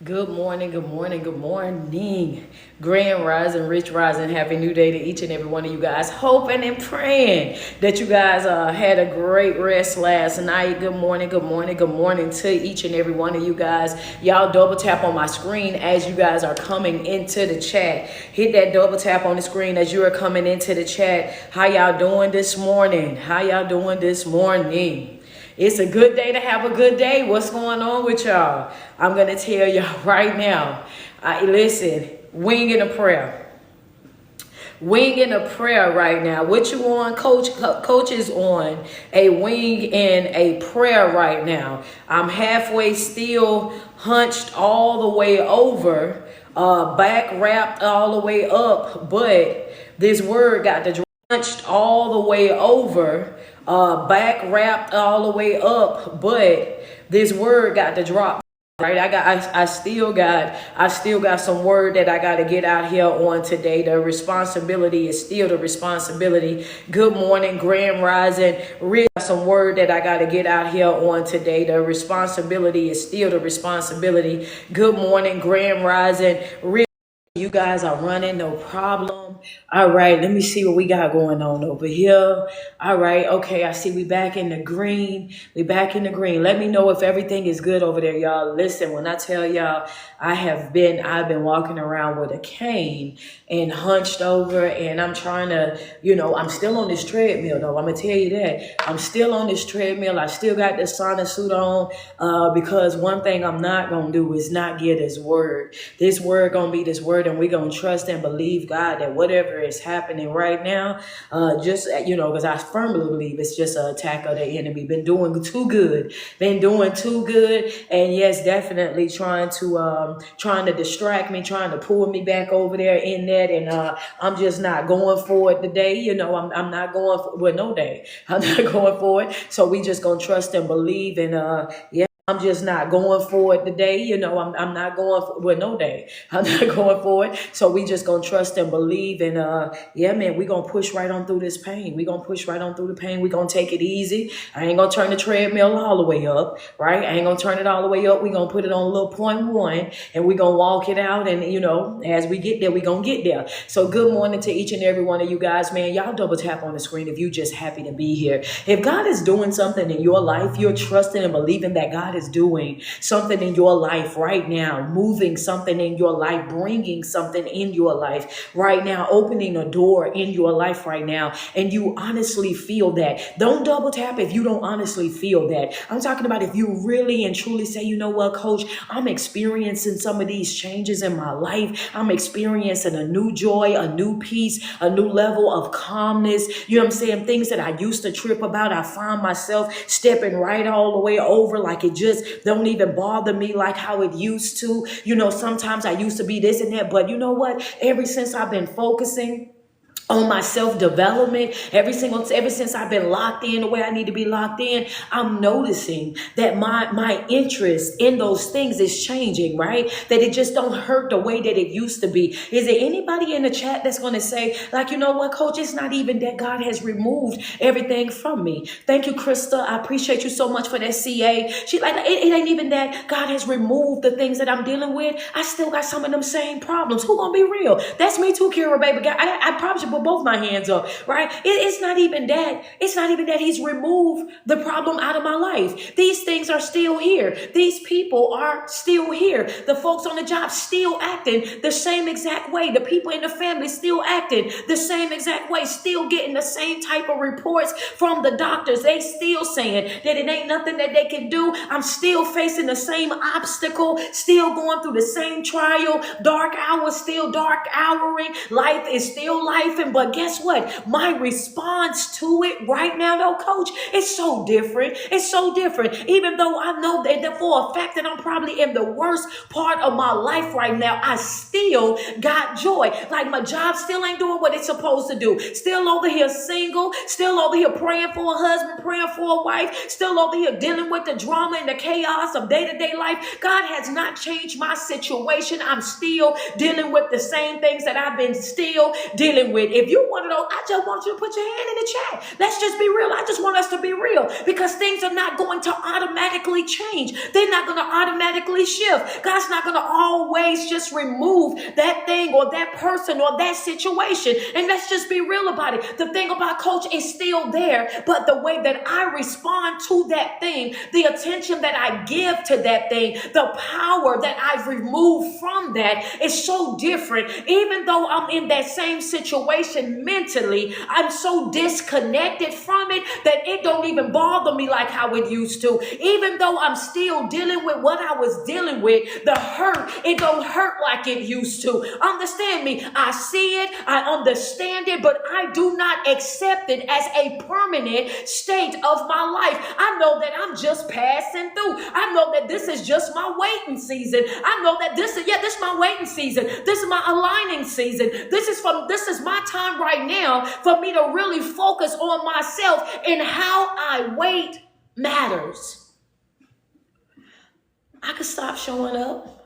Good morning, good morning, good morning. Grand rising, rich rising, happy new day to each and every one of you guys. Hoping and praying that you guys had a great rest last night. Good morning, good morning, good morning to each and every one of you guys. Y'all double tap on my screen as you guys are coming into the chat. Hit that double tap on the screen as you are coming into the chat. How y'all doing this morning? How y'all doing this morning? It's a good day to have a good day. What's going on with y'all? I'm going to tell y'all right now. Listen, winging a prayer. Winging a prayer right now. What you on, Coach? Coach is on a wing and a prayer right now. I'm halfway still hunched all the way over, back wrapped all the way up, but this word got to hunched all the way over, back wrapped all the way up, but this word got to drop. Right, I still got some word that I got to get out here on today. The responsibility is still the responsibility. Good morning, Grand Rising. Really some word that I got to get out here on today. The responsibility is still the responsibility. Good morning, Grand Rising. Really, you guys are running, no problem. All right, let me see what we got going on over here. All right, okay, I see we back in the green. We back in the green. Let me know if everything is good over there, y'all. Listen, when I tell y'all I've been walking around with a cane and hunched over, and I'm trying to, I'm still on this treadmill though. I'm gonna tell you that. I'm still on this treadmill. I still got this sauna suit on, because one thing I'm not gonna do is not get his word. This word gonna be this word, and we're gonna trust and believe God that whatever is happening right now, because I firmly believe it's just an attack of the enemy. Been doing too good, and yes, definitely trying to distract me, trying to pull me back over there in that, and I'm just not going for it today. I'm not going for, well, no day. I'm not going for it. So we just gonna trust and believe, and yeah. I'm just not going for it today. I'm not going for, well, no day. I'm not going for it. So we just going to trust and believe. And yeah, man, we going to push right on through this pain. We going to push right on through the pain. We going to take it easy. I ain't going to turn the treadmill all the way up, right? I ain't going to turn it all the way up. We going to put it on a little 0.1, and we going to walk it out. And, as we get there, we going to get there. So good morning to each and every one of you guys, man. Y'all double tap on the screen if you just happy to be here. If God is doing something in your life, you're trusting and believing that God is doing something in your life right now, moving something in your life, bringing something in your life right now, opening a door in your life right now, and you honestly feel that. Don't double tap if you don't honestly feel that. I'm talking about if you really and truly say, you know what, Coach, I'm experiencing some of these changes in my life. I'm experiencing a new joy, a new peace, a new level of calmness. You know what I'm saying? Things that I used to trip about, I find myself stepping right all the way over, like it just don't even bother me like how it used to. Sometimes I used to be this and that, but you know what? Ever since I've been focusing on my self-development, ever since I've been locked in the way I need to be locked in, I'm noticing that my interest in those things is changing, right? That it just don't hurt the way that it used to be. Is there anybody in the chat that's going to say, like, you know what, Coach, it's not even that God has removed everything from me. Thank you, Krista. I appreciate you so much for that CA. She like, it ain't even that God has removed the things that I'm dealing with. I still got some of them same problems. Who gonna be real? That's me too, Kira, baby. I probably should put both my hands up, right? It's not even that. It's not even that he's removed the problem out of my life. These things are still here. These people are still here. The folks on the job still acting the same exact way. The people in the family still acting the same exact way. Still getting the same type of reports from the doctors. They still saying that it ain't nothing that they can do. I'm still facing the same obstacle. Still going through the same trial. Dark hours, still dark houring. Life is still life. But guess what? My response to it right now, though, Coach, it's so different. It's so different. Even though I know that for a fact that I'm probably in the worst part of my life right now, I still got joy. Like my job still ain't doing what it's supposed to do. Still over here single. Still over here praying for a husband, praying for a wife. Still over here dealing with the drama and the chaos of day-to-day life. God has not changed my situation. I'm still dealing with the same things that I've been still dealing with. If you want to know, I just want you to put your hand in the chat. Let's just be real. I just want us to be real, because things are not going to automatically change. They're not going to automatically shift. God's not going to always just remove that thing or that person or that situation. And let's just be real about it. The thing about Coach is still there, but the way that I respond to that thing, the attention that I give to that thing, the power that I've removed from that is so different. Even though I'm in that same situation mentally, I'm so disconnected from it that it don't even bother me like how it used to. Even though I'm still dealing with what I was dealing with, the hurt, it don't hurt like it used to. Understand me. I see it, I understand it, but I do not accept it as a permanent state of my life. I know that I'm just passing through. I know that this is just my waiting season. I know that this is my waiting season. This is my aligning season. This is my time right now for me to really focus on myself, and how I wait matters. I could stop showing up.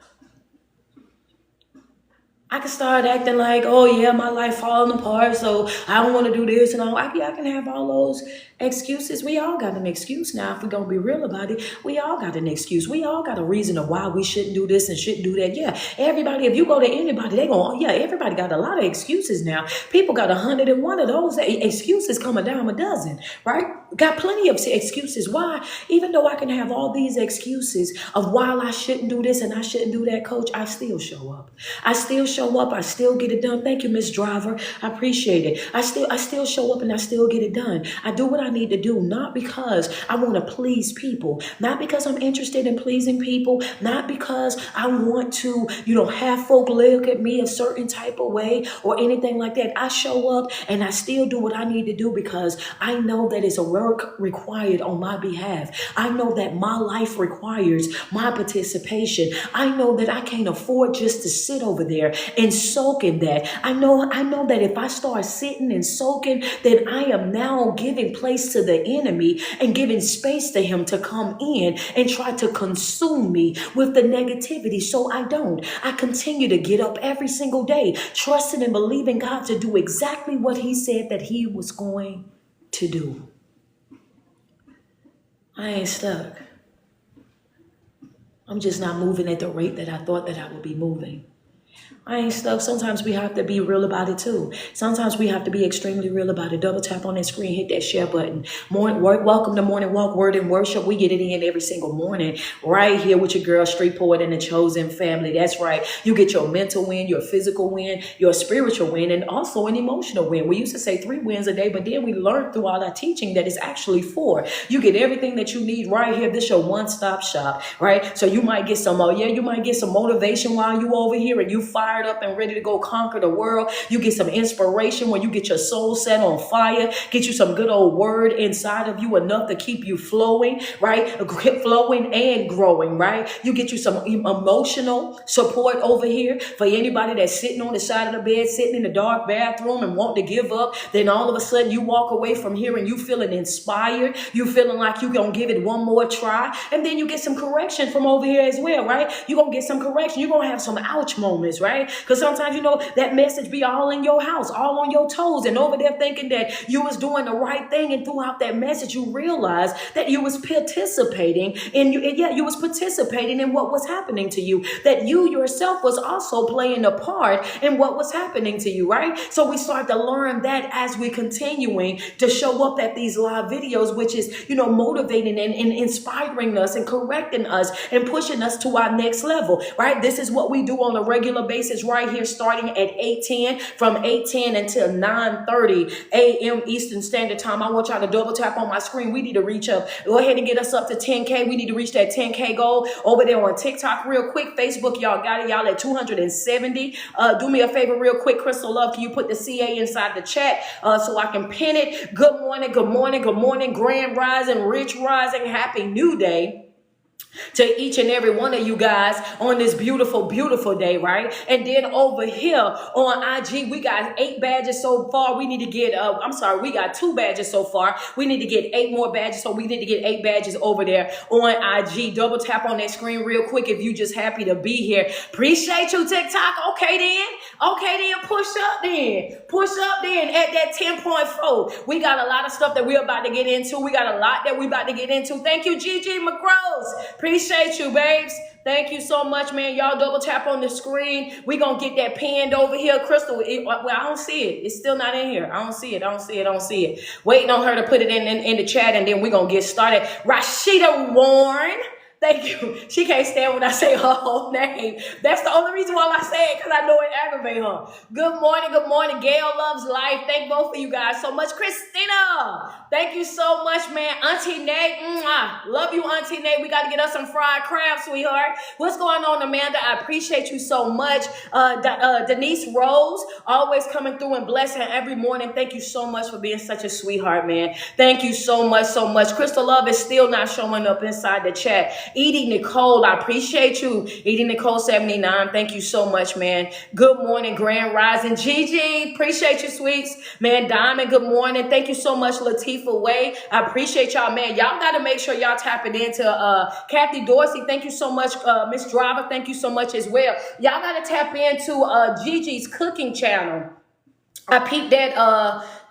I can start acting like, oh yeah, my life falling apart, so I don't want to do this, and I can have all those excuses. We all got an excuse now. If we're gonna be real about it, we all got an excuse. We all got a reason of why we shouldn't do this and shouldn't do that. Yeah, everybody. If you go to anybody, everybody got a lot of excuses now. People got 101 of those excuses, come a dime a dozen, right? Got plenty of excuses. Why? Even though I can have all these excuses of why I shouldn't do this and I shouldn't do that, Coach, I still show up. I still show up. I still get it done. Thank you, Miss Driver. I appreciate it. I still show up and I still get it done. I do what I need to do, not because I want to please people, not because I'm interested in pleasing people, not because I want to, have folk look at me a certain type of way or anything like that. I show up and I still do what I need to do because I know that it's a work required on my behalf. I know that my life requires my participation. I know that I can't afford just to sit over there and soak in that. I know that if I start sitting and soaking, then I am now giving place to the enemy and giving space to him to come in and try to consume me with the negativity. So I continue to get up every single day, trusting and believing God to do exactly what he said that he was going to do. I ain't stuck. I'm just not moving at the rate that I thought that I would be moving. I ain't stuck. Sometimes we have to be real about it too. Sometimes we have to be extremely real about it. Double tap on that screen, hit that share button. Welcome to Morning Walk, Word and Worship. We get it in every single morning right here with your girl, Street Poet and the Chosen Family. That's right. You get your mental win, your physical win, your spiritual win, and also an emotional win. We used to say 3 wins a day, but then we learned throughout our teaching that it's actually 4. You get everything that you need right here. This is your one-stop shop, right? So you might get some, you might get some motivation while you over here and you fired up and ready to go conquer the world. You get some inspiration when you get your soul set on fire. Get you some good old word inside of you, enough to keep you flowing, right? Flowing and growing, right? You get you some emotional support over here for anybody that's sitting on the side of the bed, sitting in the dark bathroom and want to give up. Then all of a sudden you walk away from here and you feeling inspired. You feeling like you gonna give it one more try. And then you get some correction from over here as well, right? You gonna get some correction. You're gonna have some ouch moments, right? Because sometimes, that message be all in your house, all on your toes, and over there thinking that you was doing the right thing. And throughout that message, you realize that you was participating you was participating in what was happening to you, that you yourself was also playing a part in what was happening to you, right? So we start to learn that as we continuing to show up at these live videos, which is, motivating and inspiring us and correcting us and pushing us to our next level, right? This is what we do on a regular basis right here, starting at 8:10, from 8:10 until 9:30 a.m. Eastern Standard Time. I want y'all to double tap on my screen. We need to reach up. Go ahead and get us up to 10K. We need to reach that 10K goal over there on TikTok real quick. Facebook, y'all got it. Y'all at 270. Do me a favor real quick, Crystal Love. Can you put the CA inside the chat so I can pin it? Good morning, good morning, good morning. Grand Rising, Rich Rising. Happy New Day. to each and every one of you guys on this beautiful, beautiful day, right? And then over here on IG, we got 8 badges so far. We need to get, we got 2 badges so far. We need to get 8 more badges. So we need to get 8 badges over there on IG. Double tap on that screen real quick if you just happy to be here. Appreciate you, TikTok. Okay then. Push up then. Push up then at that 10.4. We got a lot of stuff that we're about to get into. We got a lot that we about to get into. Thank you, Gigi McRose. Appreciate you, babes. Thank you so much, man. Y'all double tap on the screen. We gonna get that pinned over here. Crystal, well, I don't see it. It's still not in here. I don't see it. Waiting on her to put it in the chat, and then we gonna get started. Rashida Warren. Thank you. She can't stand when I say her whole name. That's the only reason why I say it, because I know it aggravates her. Good morning. Gail loves life. Thank both of you guys so much. Christina, thank you so much, man. Auntie Nate, love you, Auntie Nate. We got to get us some fried crab, sweetheart. What's going on, Amanda? I appreciate you so much. Denise Rose, always coming through and blessing every morning. Thank you so much for being such a sweetheart, man. Thank you so much. Crystal Love is still not showing up inside the chat. Edie Nicole, I appreciate you. Edie Nicole 79, thank you so much, man. Good morning, Grand Rising. Gigi, appreciate you, sweets. Man, Diamond, good morning. Thank you so much, Latifah Way. I appreciate y'all, man. Y'all got to make sure y'all tapping into Kathy Dorsey. Thank you so much, Miss Driver. Thank you so much as well. Y'all got to tap into Gigi's cooking channel. I peeped that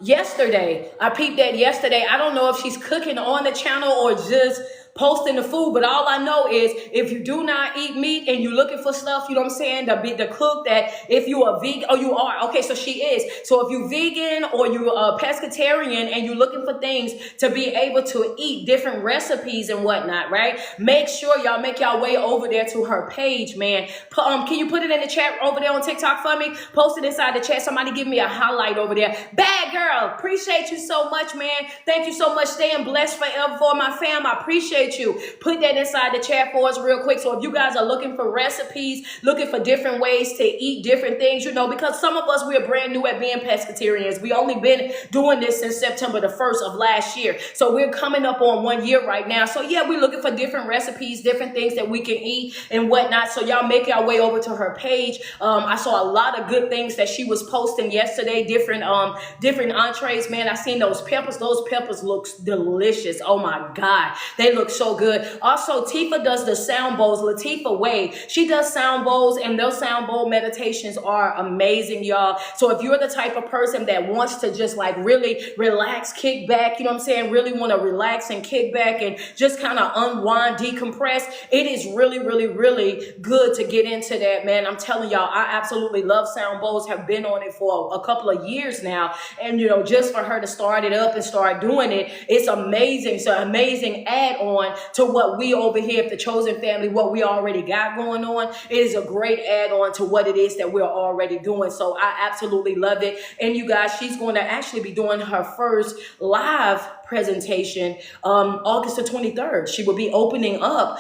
yesterday. I don't know if she's cooking on the channel or just posting the food, but all I know is if you do not eat meat and you're looking for stuff, you know what I'm saying, to cook, that if you are vegan, oh, you are, okay, so she is. So if you're vegan or you're a pescatarian and you're looking for things to be able to eat different recipes and whatnot, right? Make sure y'all make y'all way over there to her page, man. Can you put it in the chat over there on TikTok for me? Post it inside the chat. Somebody give me a highlight over there. Bad girl, appreciate you so much, man. Thank you so much. Staying blessed forever for my fam. I appreciate you. Put that inside the chat for us real quick. So if you guys are looking for recipes, looking for different ways to eat different things, you know, because some of us, we are brand new at being pescatarians. We only been doing this since September the 1st of last year. So we're coming up on 1 year right now. So yeah, we're looking for different recipes, different things that we can eat and whatnot. So y'all make your way over to her page. I saw a lot of good things that she was posting yesterday, different entrees, man. I seen those peppers. Those peppers look delicious. Oh my God. They look so good. Also, Tifa does the sound bowls. Latifah Way, she does sound bowls, and those sound bowl meditations are amazing, y'all. So if you're the type of person that wants to just like really relax, kick back, you know what I'm saying, really want to relax and kick back and just kind of unwind, decompress, it is really, really, really good to get into that, man. I'm telling y'all, I absolutely love sound bowls. Have been on it for a couple of years now, and you know, just for her to start it up and start doing it, it's amazing. So amazing add-on to what we over here at the Chosen Family, what we already got going on. It is a great add-on to what it is that we're already doing. So I absolutely love it. And you guys, she's going to actually be doing her first live presentation August the 23rd. She will be opening up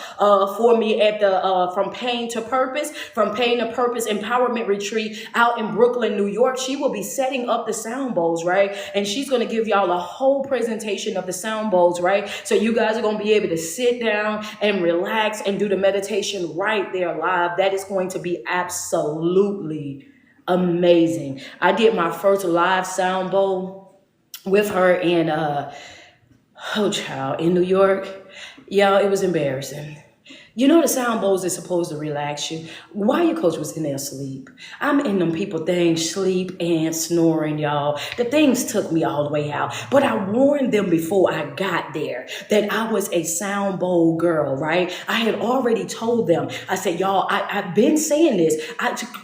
for me at the From Pain to Purpose Empowerment Retreat out in Brooklyn, New York. She will be setting up the sound bowls, right? And she's going to give y'all a whole presentation of the sound bowls, right? So you guys are going to be able to sit down and relax and do the meditation right there live. That is going to be absolutely amazing. I did my first live sound bowl with her in in New York. Y'all, it was embarrassing. You know the sound bowls is supposed to relax you. Why your coach was in there asleep? I'm in them people things, sleep and snoring, y'all. The things took me all the way out. But I warned them before I got there that I was a sound bowl girl, right? I had already told them. I said, y'all, I've been saying this.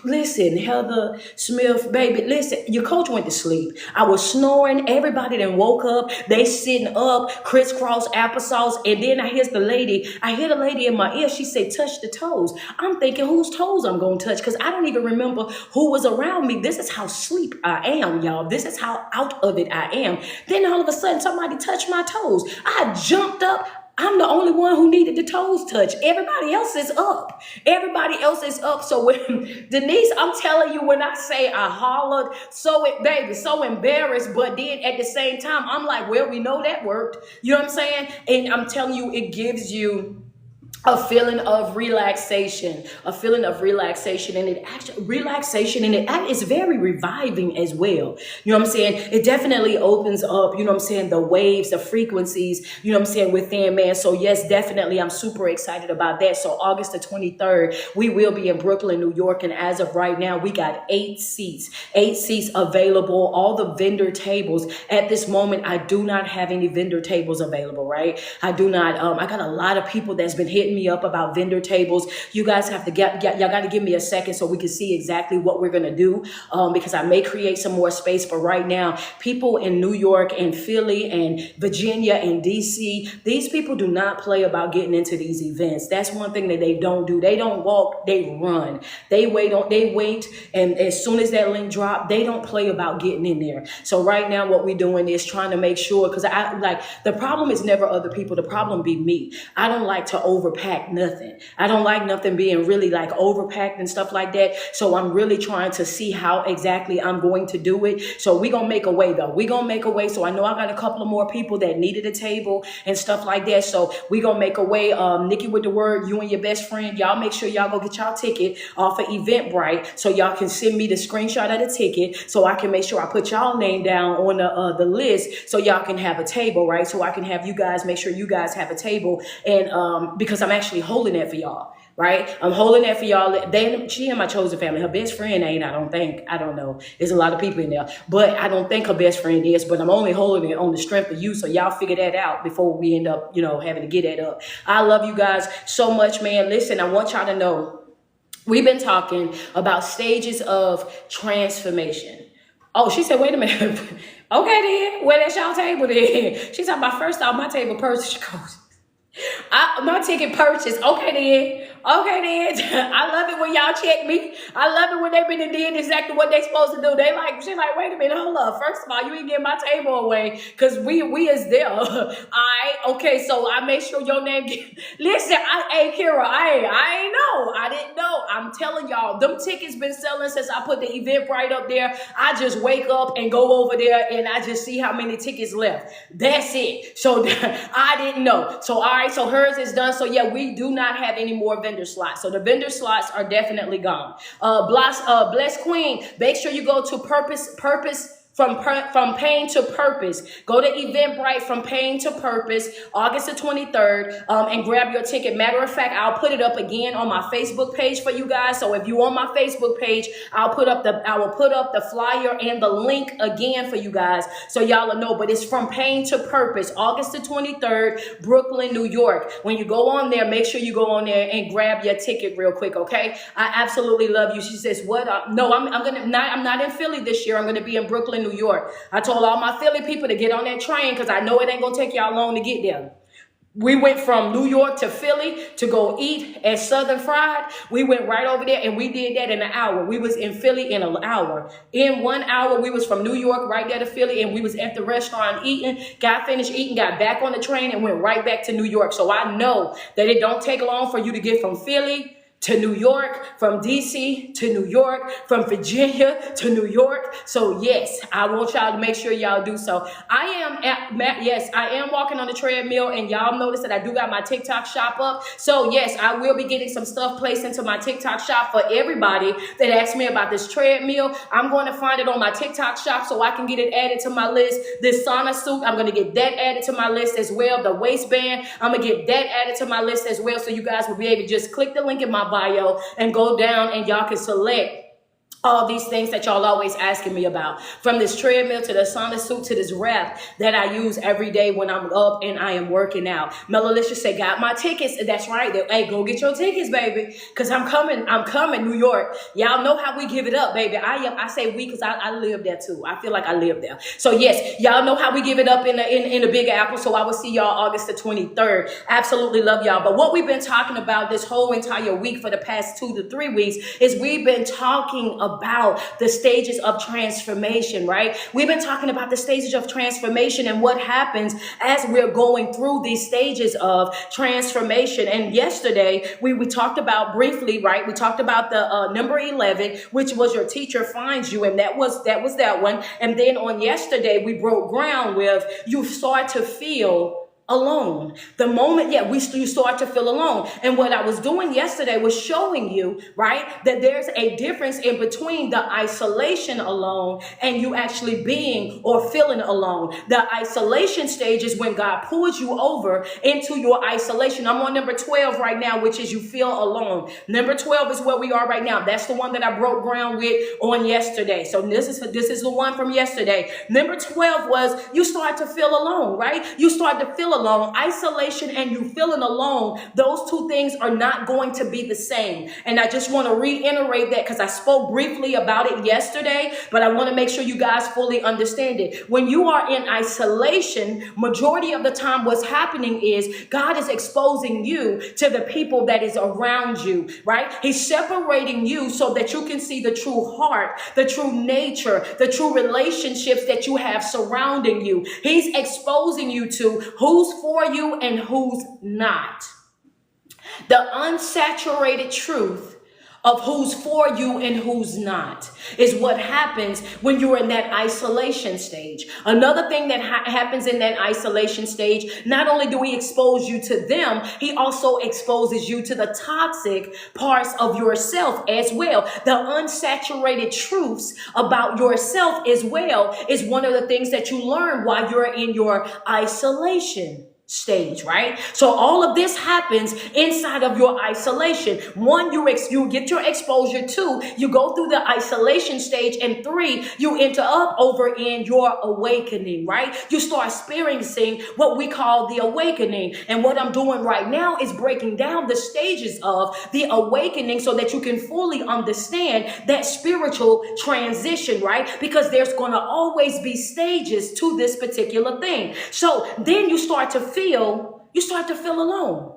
Listen, Heather Smith, baby, listen, your coach went to sleep. I was snoring. Everybody then woke up. They sitting up, crisscross applesauce. And then I hear the lady in my ear. She said, touch the toes. I'm thinking whose toes I'm going to touch because I don't even remember who was around me. This is how sleep I am, y'all. This is how out of it I am. Then all of a sudden, somebody touched my toes. I jumped up. I'm the only one who needed the toes touched. Everybody else is up. So when Denise, I'm telling you, when I say I hollered, so embarrassed, but then at the same time, I'm like, well, we know that worked. You know what I'm saying? And I'm telling you, it gives you a feeling of relaxation, and it actually relaxation, and it's very reviving as well. You know what I'm saying? It definitely opens up, you know what I'm saying, the waves, the frequencies, you know what I'm saying, within, man. So yes, definitely, I'm super excited about that. So August the 23rd, we will be in Brooklyn, New York, and as of right now, we got eight seats available. All the vendor tables at this moment, I do not have any vendor tables available, right? I do not. I got a lot of people that's been hitting me up about vendor tables. You guys have to y'all got to give me a second so we can see exactly what we're gonna do, because I may create some more space. But right now, people in New York and Philly and Virginia and DC, these people do not play about getting into these events. That's one thing that they don't do. They don't walk, they run. They wait, and as soon as that link drop, they don't play about getting in there. So right now, what we're doing is trying to make sure, because I like, the problem is never other people. The problem be me. I don't like to overpack nothing. I don't like nothing being really like overpacked and stuff like that. So I'm really trying to see how exactly I'm going to do it. So we're going to make a way though. We're going to make a way. So I know I got a couple of more people that needed a table and stuff like that. So we're going to make a way. Nikki with the word, you and your best friend, y'all make sure y'all go get y'all ticket off of Eventbrite so y'all can send me the screenshot of the ticket so I can make sure I put y'all name down on the list so y'all can have a table, right? So I can have you guys, make sure you guys have a table. And because I'm actually holding that for y'all, right? I'm holding that for y'all. She in my chosen family. Her best friend ain't, I don't think. I don't know. There's a lot of people in there. But I don't think her best friend is. But I'm only holding it on the strength of you. So y'all figure that out before we end up, having to get that up. I love you guys so much, man. Listen, I want y'all to know, we've been talking about stages of transformation. Oh, she said, wait a minute. Okay, then. Where that's y'all table then? She's talking about, first off, my table person. She goes, my ticket purchase. Okay then. I love it when y'all check me. I love it when they've been and did exactly what they supposed to do. She's like, wait a minute, hold up. First of all, you ain't getting my table away because we is there. Okay, so I make sure your name listen, hey Kira, I ain't know. I didn't know. I'm telling y'all, them tickets been selling since I put the Eventbrite up there. I just wake up and go over there and I just see how many tickets left. That's it. So I didn't know. So all right, so hers is done. So yeah, we do not have any more vendor slots. So the vendor slots are definitely gone. Blessed Queen, make sure you go to purpose from pain to purpose. Go to Eventbrite, from pain to purpose, August the 23rd, and grab your ticket. Matter of fact, I'll put it up again on my Facebook page for you guys. So if you on my Facebook page, I will put up the flyer and the link again for you guys, so y'all will know. But it's from pain to purpose, August the 23rd, Brooklyn, New York. When you go on there, make sure you go on there and grab your ticket real quick, okay? I absolutely love you. She says, "What? No, I'm not in Philly this year. I'm gonna be in Brooklyn, New York." I told all my Philly people to get on that train because I know it ain't gonna take y'all long to get there. We went from New York to Philly to go eat at Southern Fried. We went right over there and we did that in an hour. We was in Philly in an hour. In 1 hour, we was from New York right there to Philly, and we was at the restaurant eating, got finished eating, got back on the train and went right back to New York. So I know that it don't take long for you to get from Philly to New York, from DC to New York, from Virginia to New York. So yes, I want y'all to make sure y'all do so. I am walking on the treadmill, and y'all notice that I do got my TikTok shop up. So yes, I will be getting some stuff placed into my TikTok shop for everybody that asked me about this treadmill. I'm going to find it on my TikTok shop so I can get it added to my list. This sauna suit, I'm going to get that added to my list as well. The waistband, I'm going to get that added to my list as well. So you guys will be able to just click the link in my bio and go down and y'all can select all these things that y'all always asking me about, from this treadmill to the sauna suit to this wrap that I use every day when I'm up and I am working out. Melalicia said, got my tickets. That's right. Hey, go get your tickets, baby, because I'm coming, New York. Y'all know how we give it up, baby. I say we because I live there too. I feel like I live there. So yes, y'all know how we give it up in the Big Apple. So I will see y'all August the 23rd. Absolutely love y'all. But what we've been talking about this whole entire week for the past 2 to 3 weeks is we've been talking about the stages of transformation, right? We've been talking about the stages of transformation and what happens as we're going through these stages of transformation. And yesterday we talked about briefly, right? We talked about the number 11, which was your teacher finds you. And that was that one. And then on yesterday, we broke ground with you start to feel alone. The moment, you start to feel alone. And what I was doing yesterday was showing you, right, that there's a difference in between the isolation alone and you actually being or feeling alone. The isolation stage is when God pulls you over into your isolation. I'm on number 12 right now, which is you feel alone. Number 12 is where we are right now. That's the one that I broke ground with on yesterday. So this is the one from yesterday. Number 12 was you start to feel alone, right? You start to feel alone. Isolation and you feeling alone, those two things are not going to be the same. And I just want to reiterate that because I spoke briefly about it yesterday, but I want to make sure you guys fully understand it. When you are in isolation, majority of the time what's happening is God is exposing you to the people that is around you, right? He's separating you so that you can see the true heart, the true nature, the true relationships that you have surrounding you. He's exposing you to who's for you and who's not. The unsaturated truth of who's for you and who's not is what happens when you're in that isolation stage. Another thing that happens in that isolation stage, not only do he expose you to them, he also exposes you to the toxic parts of yourself as well. The unsaturated truths about yourself as well is one of the things that you learn while you're in your isolation stage, right? So all of this happens inside of your isolation. One, you get your exposure. Two, you go through the isolation stage. And three, you enter up over in your awakening, right? You start experiencing what we call the awakening. And what I'm doing right now is breaking down the stages of the awakening so that you can fully understand that spiritual transition, right? Because there's going to always be stages to this particular thing. So then you start to feel alone.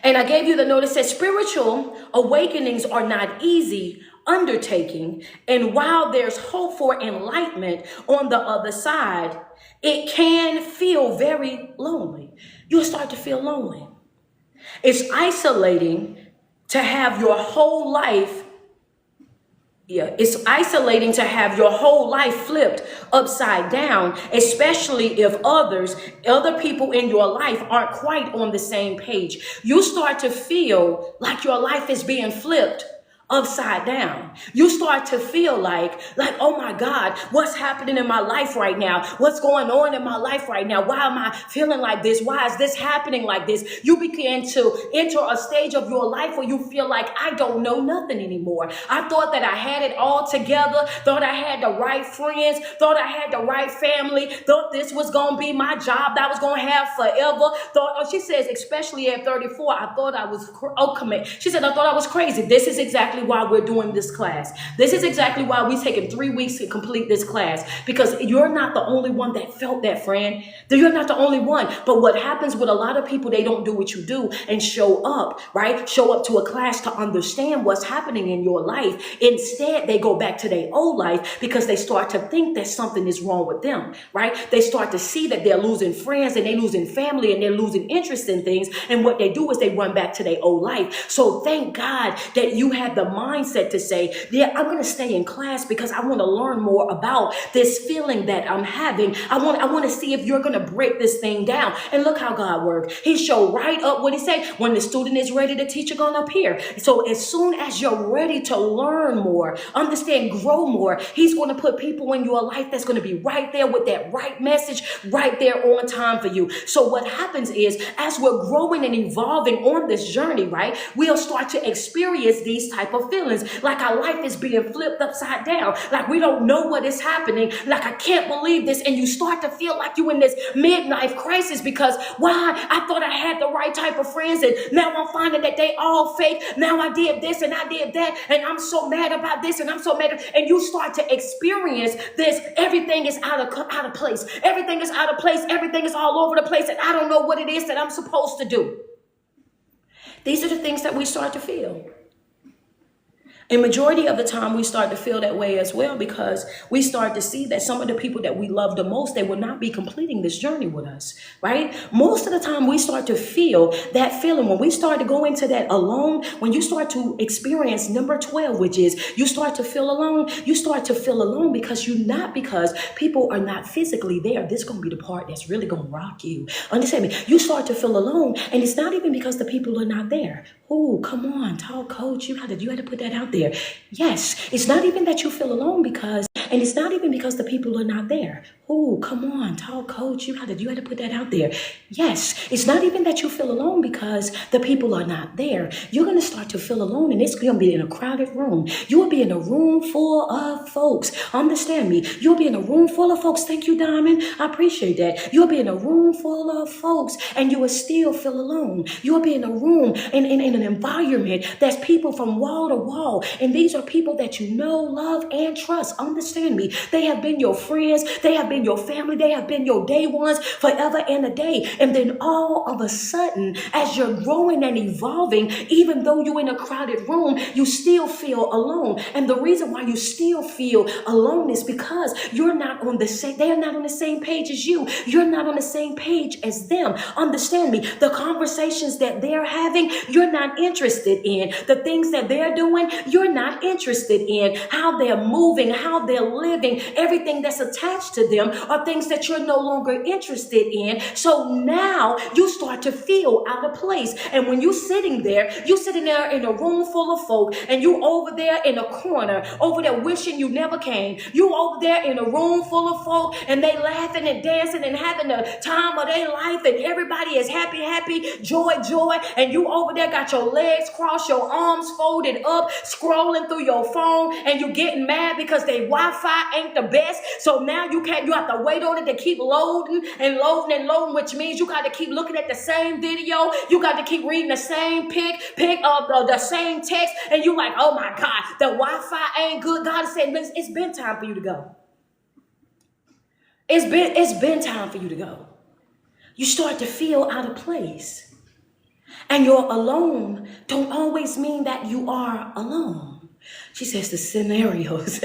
And I gave you the notice that spiritual awakenings are not easy undertaking. And while there's hope for enlightenment on the other side, it can feel very lonely. You'll start to feel lonely. It's isolating to have your whole life it's isolating to have your whole life flipped upside down, especially if other people in your life aren't quite on the same page. You start to feel like your life is being flipped upside down. You start to feel like, oh my God, what's happening in my life right now? What's going on in my life right now? Why am I feeling like this? Why is this happening like this? You begin to enter a stage of your life where you feel like, I don't know nothing anymore. I thought that I had it all together, thought I had the right friends, thought I had the right family, thought this was going to be my job that I was going to have forever. She says, especially at 34, I thought I was, she said, I thought I was crazy. This is exactly why we're doing this class. This is exactly why we're taking 3 weeks to complete this class, because you're not the only one that felt that, friend. You're not the only one. But what happens with a lot of people, they don't do what you do and show up, right? Show up to a class to understand what's happening in your life. Instead, they go back to their old life because they start to think that something is wrong with them, right? They start to see that they're losing friends and they're losing family and they're losing interest in things. And what they do is they run back to their old life. So thank God that you had the mindset to say, I'm going to stay in class because I want to learn more about this feeling that I'm having. I want to see if you're going to break this thing down. And look how God works. He showed right up what he said. When the student is ready, the teacher going to appear. So as soon as you're ready to learn more, understand, grow more, he's going to put people in your life that's going to be right there with that right message, right there on time for you. So what happens is, as we're growing and evolving on this journey, right, we'll start to experience these type of feelings, like our life is being flipped upside down, like we don't know what is happening, like I can't believe this. And you start to feel like you're in this midlife crisis because, why? I thought I had the right type of friends and now I'm finding that they all fake. Now I did this and I did that and I'm so mad about this and I'm so mad. And you start to experience this. Everything is out of place. Everything is out of place. Everything is all over the place and I don't know what it is that I'm supposed to do. These are the things that we start to feel. And majority of the time we start to feel that way as well, because we start to see that some of the people that we love the most, they will not be completing this journey with us, right? Most of the time we start to feel that feeling when we start to go into that alone, when you start to experience number 12, which is you start to feel alone. You start to feel alone because because people are not physically there. This is going to be the part that's really going to rock you. Understand me? You start to feel alone, and it's not even because the people are not there. Oh, come on, talk, coach. You had to put that out there. Yes, it's not even that you feel alone and it's not even because the people are not there. Oh, come on, talk, coach. You had to put that out there. Yes, it's not even that you feel alone because the people are not there. You're going to start to feel alone, and it's going to be in a crowded room. You will be in a room full of folks. Understand me? You'll be in a room full of folks. Thank you, Diamond. I appreciate that. You'll be in a room full of folks, and you will still feel alone. You'll be in a room in an environment that's people from wall to wall, and these are people that you know, love, and trust. Understand me? They have been your friends. They have been your family. They have been your day ones forever and a day. And then all of a sudden, as you're growing and evolving, even though you're in a crowded room, you still feel alone. And the reason why you still feel alone is because you're not on the same, they are not on the same page as you. You're not on the same page as them. Understand me? The conversations that they're having, you're not interested in. The things that they're doing, you're not interested in. How they're moving, how they're living, everything that's attached to them are things that you're no longer interested in. So now you start to feel out of place. And when you're sitting there in a room full of folk, and you over there in a corner, over there wishing you never came. You over there in a room full of folk, and they laughing and dancing and having the time of their life, and everybody is happy, joy, and you over there got your legs crossed, your arms folded up, scrolling through your phone, and you getting mad because they Wi-Fi ain't the best. So now you have to wait on it to keep loading, which means you got to keep looking at the same video. You got to keep reading the same pic of the same text, and you like, oh my God, the Wi-Fi ain't good. God is saying, it's been time for you to go. It's been time for you to go. You start to feel out of place. And you're alone don't always mean that you are alone. She says the scenarios.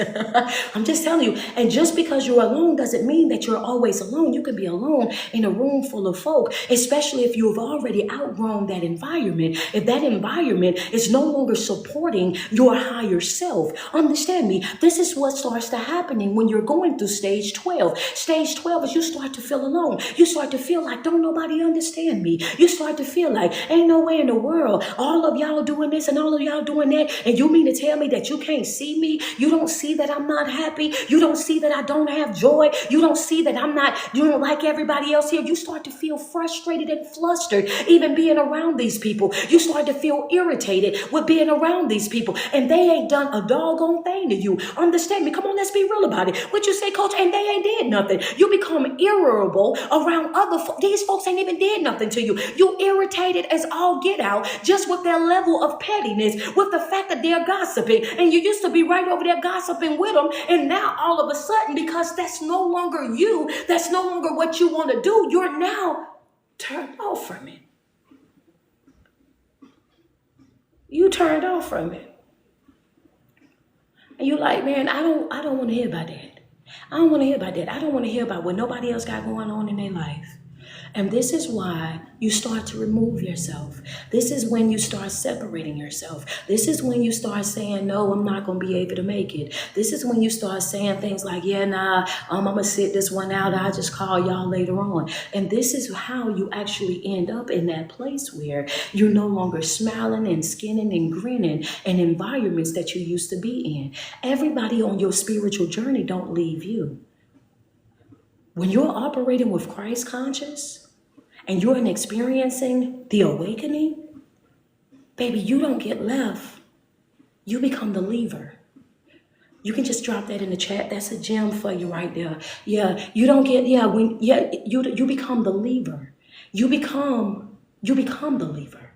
I'm just telling you. And just because you're alone doesn't mean that you're always alone. You can be alone in a room full of folk, especially if you've already outgrown that environment. If that environment is no longer supporting your higher self. Understand me. This is what starts to happening when you're going through stage 12. Stage 12 is you start to feel alone. You start to feel like don't nobody understand me. You start to feel like ain't no way in the world all of y'all doing this and all of y'all doing that. And you mean to tell me that you can't see me? You don't see that I'm not happy? You don't see that I don't have joy? You don't see that you don't like everybody else here? You start to feel frustrated and flustered even being around these people. You start to feel irritated with being around these people, and they ain't done a doggone thing to you. Understand me? Come on, let's be real about it. What you say, coach? And they ain't did nothing. You become irritable around other folks. These folks ain't even did nothing to you. You irritated as all get out just with their level of pettiness, with the fact that they're gossiping, and you used to be right over there gossiping with them, and now all of a sudden, because that's no longer you, that's no longer what you want to do, you're now turned off from it. You turned off from it. And you're like, man, I don't want to hear about that. I don't want to hear about that. I don't want to hear about what nobody else got going on in their life. And this is why you start to remove yourself. This is when you start separating yourself. This is when you start saying, no, I'm not going to be able to make it. This is when you start saying things like, yeah, nah, I'm going to sit this one out. I'll just call y'all later on. And this is how you actually end up in that place where you're no longer smiling and skinning and grinning in environments that you used to be in. Everybody on your spiritual journey don't leave you. When you're operating with Christ conscious and you're experiencing the awakening, baby, you don't get left. You become the lever. You can just drop that in the chat. That's a gem for you right there. Yeah, you don't get, you become the lever. You become the lever.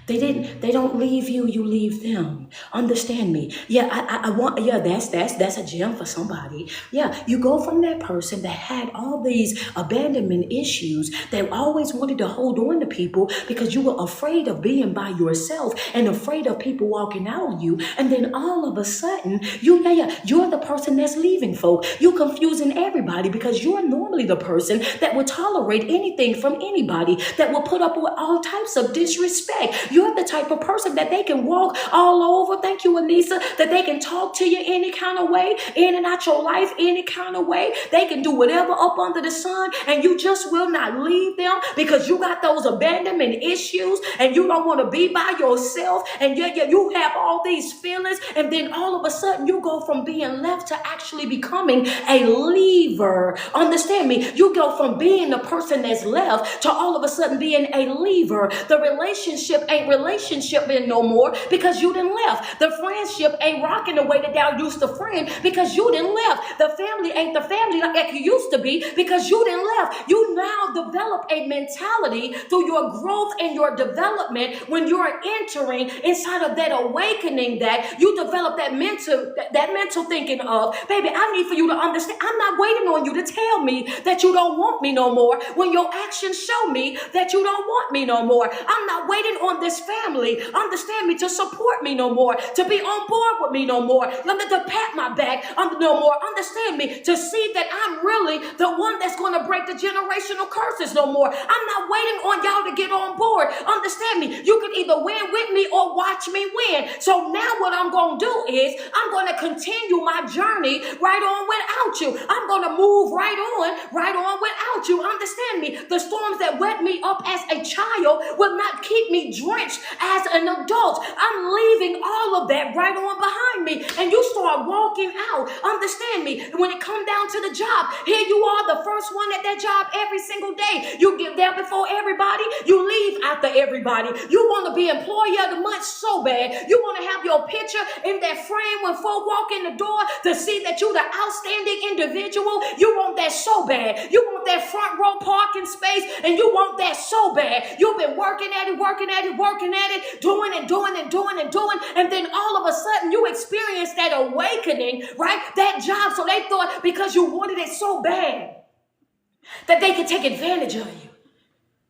They don't leave you, you leave them. Understand me. Yeah, I want, yeah, that's a gem for somebody. Yeah, you go from that person that had all these abandonment issues, that always wanted to hold on to people because you were afraid of being by yourself and afraid of people walking out on you. And then all of a sudden, you're the person that's leaving folk. You confusing everybody because you're normally the person that would tolerate anything from anybody, that will put up with all types of disrespect. You're the type of person that they can walk all over. Thank you, Anissa. That they can talk to you any kind of way, in and out your life any kind of way. They can do whatever up under the sun, and you just will not leave them because you got those abandonment issues, and you don't want to be by yourself, and you have all these feelings, and then all of a sudden you go from being left to actually becoming a leaver. Understand me? You go from being the person that's left to all of a sudden being a leaver. The relationship ain't relationship in no more because you done left. The friendship ain't rocking the way that y'all used to friend because you done left. The family ain't the family like you used to be because you done left. You now develop a mentality through your growth and your development when you're entering inside of that awakening, that you develop that mental thinking of, baby, I need for you to understand, I'm not waiting on you to tell me that you don't want me no more when your actions show me that you don't want me no more. I'm not waiting on this family, understand me, to support me no more, to be on board with me no more, to pat my back no more, understand me, to see that I'm really the one that's going to break the generational curses no more. I'm not waiting on y'all to get on board, understand me. You can either win with me or watch me win. So now what I'm going to do is I'm going to continue my journey right on without you. I'm going to move right on without you. Understand me. The storms that wet me up as a child will not keep me drenched as an adult. I'm leaving all of that right on behind me. And you start walking out. Understand me. When it comes down to the job, here you are, the first one at that job every single day. You get there before everybody. You leave after everybody. You want to be employee of the month so bad. You want to have your picture in that frame when folk walk in the door to see that you're the outstanding individual. You want that so bad. You want that front row parking space, and you want that so bad. You've been working at it, doing and then all of a sudden you experience that awakening, right? That job. So they thought because you wanted it so bad that they could take advantage of you.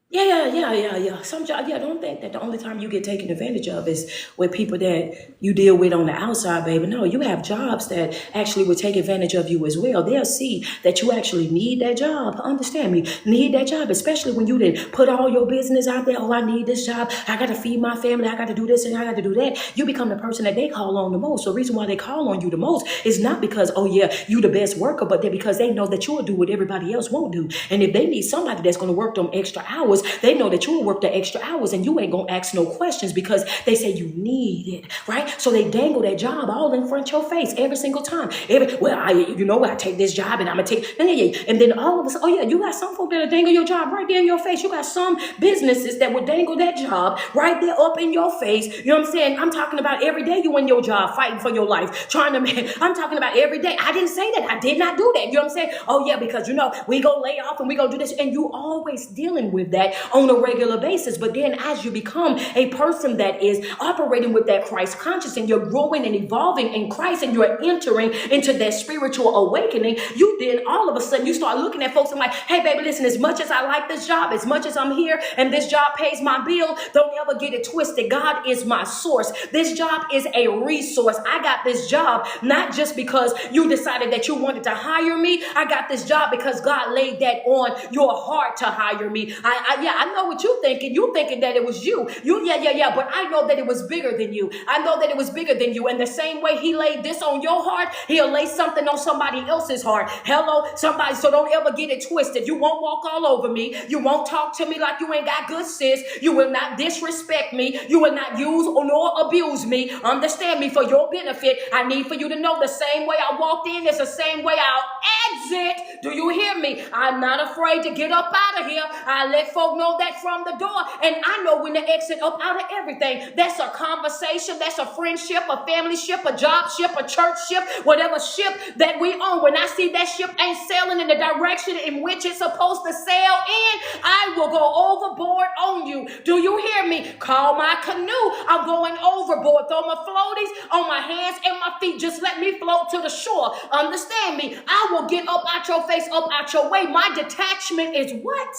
Yeah. Some jobs, don't think that the only time you get taken advantage of is with people that you deal with on the outside, baby. No, you have jobs that actually will take advantage of you as well. They'll see that you actually need that job. Understand me? Need that job, especially when you didn't put all your business out there. Oh, I need this job. I got to feed my family. I got to do this and I got to do that. You become the person that they call on the most. So the reason why they call on you the most is not because, oh yeah, you the best worker, but they're because they know that you'll do what everybody else won't do. And if they need somebody that's going to work them extra hours, they know that you will work the extra hours and you ain't gonna ask no questions because they say you need it, right? So they dangle that job all in front of your face every single time. I take this job and I'm gonna take, and then all of us, you got some folk that'll dangle your job right there in your face. You got some businesses that will dangle that job right there up in your face. You know what I'm saying? I'm talking about every day you in your job fighting for your life, I'm talking about every day. I didn't say that. I did not do that. You know what I'm saying? Oh yeah, because we go lay off and we go do this, and you always dealing with that on a regular basis. But then as you become a person that is operating with that Christ conscious and you're growing and evolving in Christ and you're entering into that spiritual awakening, you then all of a sudden you start looking at folks and like, hey baby, listen, as much as I like this job, as much as I'm here and this job pays my bill, don't ever get it twisted. God is my source. This job is a resource. I got this job not just because you decided that you wanted to hire me. I got this job because God laid that on your heart to hire me. I know what you're thinking. You're thinking that it was you. But I know that it was bigger than you. I know that it was bigger than you. And the same way he laid this on your heart, he'll lay something on somebody else's heart. Hello, somebody. So don't ever get it twisted. You won't walk all over me. You won't talk to me like you ain't got good sense. You will not disrespect me. You will not use or nor abuse me. Understand me, for your benefit. I need for you to know the same way I walked in is the same way I'll exit. Do you hear me? I'm not afraid to get up out of here. I let folk know that from the door. And I know when to exit up out of everything. That's a conversation. That's a friendship, a family ship, a job ship, a church ship, whatever ship that we own. When I see that ship ain't sailing in the direction in which it's supposed to sail in, I will go overboard on you. Do you hear me? Call my canoe. I'm going overboard. Throw my floaties on my hands and my feet. Just let me float to the shore. Understand me? I will get up out your face, up out your way. My detachment is what?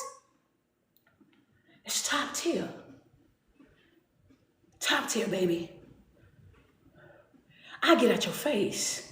It's top tier. Top tier, baby. I get out your face.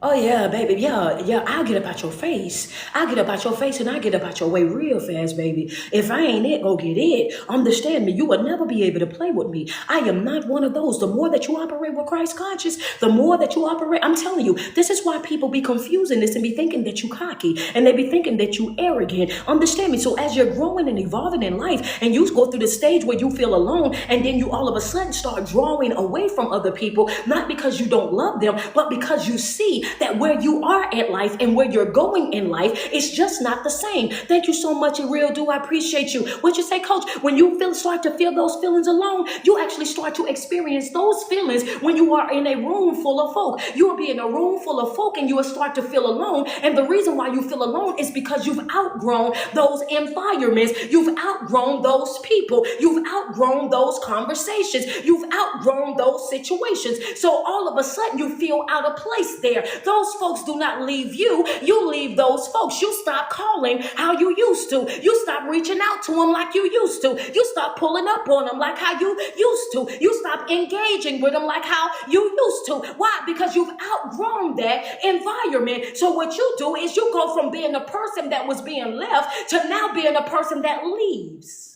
Oh, yeah, baby. Yeah, I'll get up out your face. I'll get up out your face and I'll get up out your way real fast, baby. If I ain't it, go get it. Understand me. You will never be able to play with me. I am not one of those. The more that you operate with Christ conscious, the more that you operate. I'm telling you, this is why people be confusing this and be thinking that you cocky and they be thinking that you arrogant. Understand me. So as you're growing and evolving in life and you go through the stage where you feel alone and then you all of a sudden start drawing away from other people, not because you don't love them, but because you see that where you are at life and where you're going in life, it's just not the same. Thank you so much, Real Do. I appreciate you. What you say, Coach? When you start to feel those feelings alone, you actually start to experience those feelings when you are in a room full of folk. You will be in a room full of folk and you will start to feel alone. And the reason why you feel alone is because you've outgrown those environments. You've outgrown those people. You've outgrown those conversations. You've outgrown those situations. So all of a sudden you feel out of place there. Those folks do not leave you. You leave those folks. You stop calling how you used to. You stop reaching out to them like you used to. You stop pulling up on them like how you used to. You stop engaging with them like how you used to. Why? Because you've outgrown that environment. So what you do is you go from being a person that was being left to now being a person that leaves.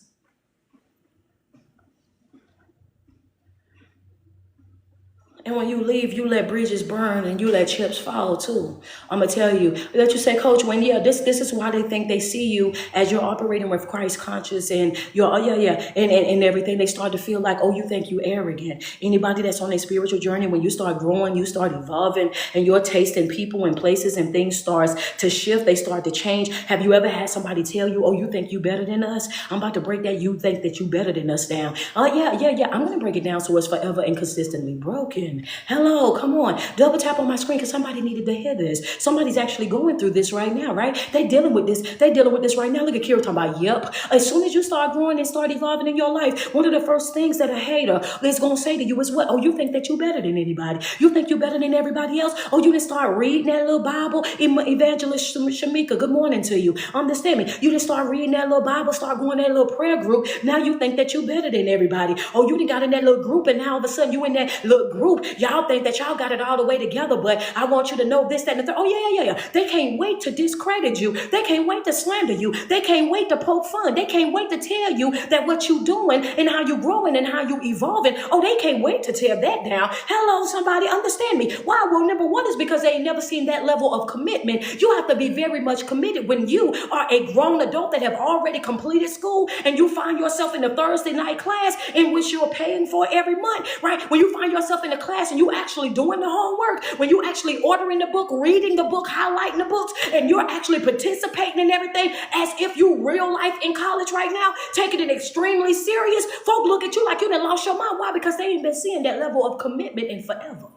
And when you leave, you let bridges burn and you let chips fall too. I'm going to tell you, that you say, Coach, when, this is why they think they see you as you're operating with Christ conscious and you're, and everything. They start to feel like, oh, you think you arrogant. Anybody that's on a spiritual journey, when you start growing, you start evolving and your taste in people and places and things starts to shift. They start to change. Have you ever had somebody tell you, oh, you think you better than us? I'm about to break that you think that you better than us down. I'm going to break it down so it's forever and consistently broken. Hello, come on. Double tap on my screen because somebody needed to hear this. Somebody's actually going through this right now, right? They dealing with this. They dealing with this right now. Look at Kira talking about, yep. As soon as you start growing and start evolving in your life, one of the first things that a hater is going to say to you is what? Oh, you think that you better than anybody. You think you better than everybody else. Oh, you didn't start reading that little Bible. Evangelist Shamika, good morning to you. Understand me. You didn't start reading that little Bible, start going that little prayer group. Now you think that you better than everybody. Oh, you done got in that little group and now all of a sudden you in that little group. Y'all think that y'all got it all the way together, but I want you to know this, that, and the third. Oh, yeah. They can't wait to discredit you. They can't wait to slander you. They can't wait to poke fun. They can't wait to tell you that what you doing and how you growing and how you evolving. Oh, they can't wait to tear that down. Hello, somebody, understand me. Why? Well, number one is because they ain't never seen that level of commitment. You have to be very much committed when you are a grown adult that have already completed school and you find yourself in a Thursday night class in which you're paying for every month, right? When you find yourself in a class and you actually doing the homework, when you actually ordering the book, reading the book, highlighting the books, and you're actually participating in everything as if you real life in college right now, taking it extremely serious, folk look at you like you done lost your mind. Why? Because they ain't been seeing that level of commitment in forever.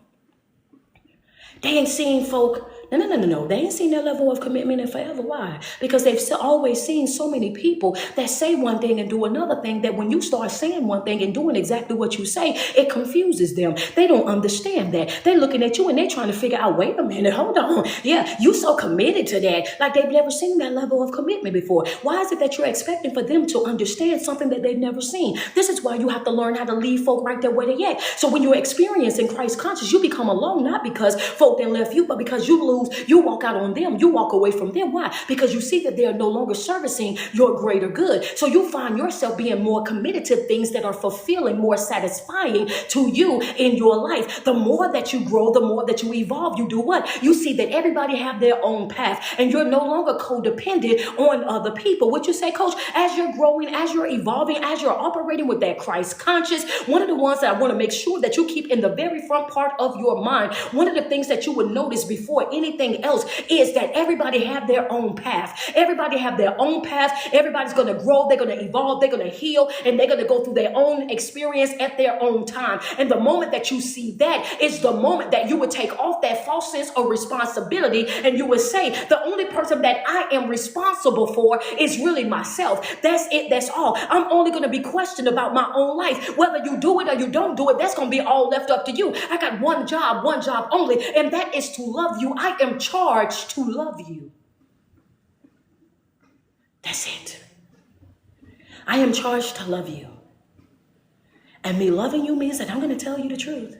They ain't seen folk. No. They ain't seen that level of commitment in forever. Why? Because they've always seen so many people that say one thing and do another thing that when you start saying one thing and doing exactly what you say, it confuses them. They don't understand that. They're looking at you and they're trying to figure out, wait a minute, hold on. Yeah, you so committed to that. Like they've never seen that level of commitment before. Why is it that you're expecting for them to understand something that they've never seen? This is why you have to learn how to leave folk right there where they at. So when you're experiencing Christ conscious, you become alone, not because folk then left you, but because you lose. You walk out on them. You walk away from them. Why? Because you see that they are no longer servicing your greater good. So you find yourself being more committed to things that are fulfilling, more satisfying to you in your life. The more that you grow, the more that you evolve, you do what? You see that everybody have their own path and you're no longer codependent on other people. What you say, Coach? As you're growing, as you're evolving, as you're operating with that Christ conscious, one of the ones that I want to make sure that you keep in the very front part of your mind, one of the things that you would notice before any anything else is that everybody have their own path. Everybody have their own path. Everybody's going to grow. They're going to evolve. They're going to heal. And they're going to go through their own experience at their own time. And the moment that you see that is the moment that you would take off that false sense of responsibility, and you would say, the only person that I am responsible for is really myself. That's it. That's all. I'm only going to be questioned about my own life. Whether you do it or you don't do it, that's going to be all left up to you. I got one job only, and that is to love you. I am charged to love you. That's it. I am charged to love you. And me loving you means that I'm going to tell you the truth.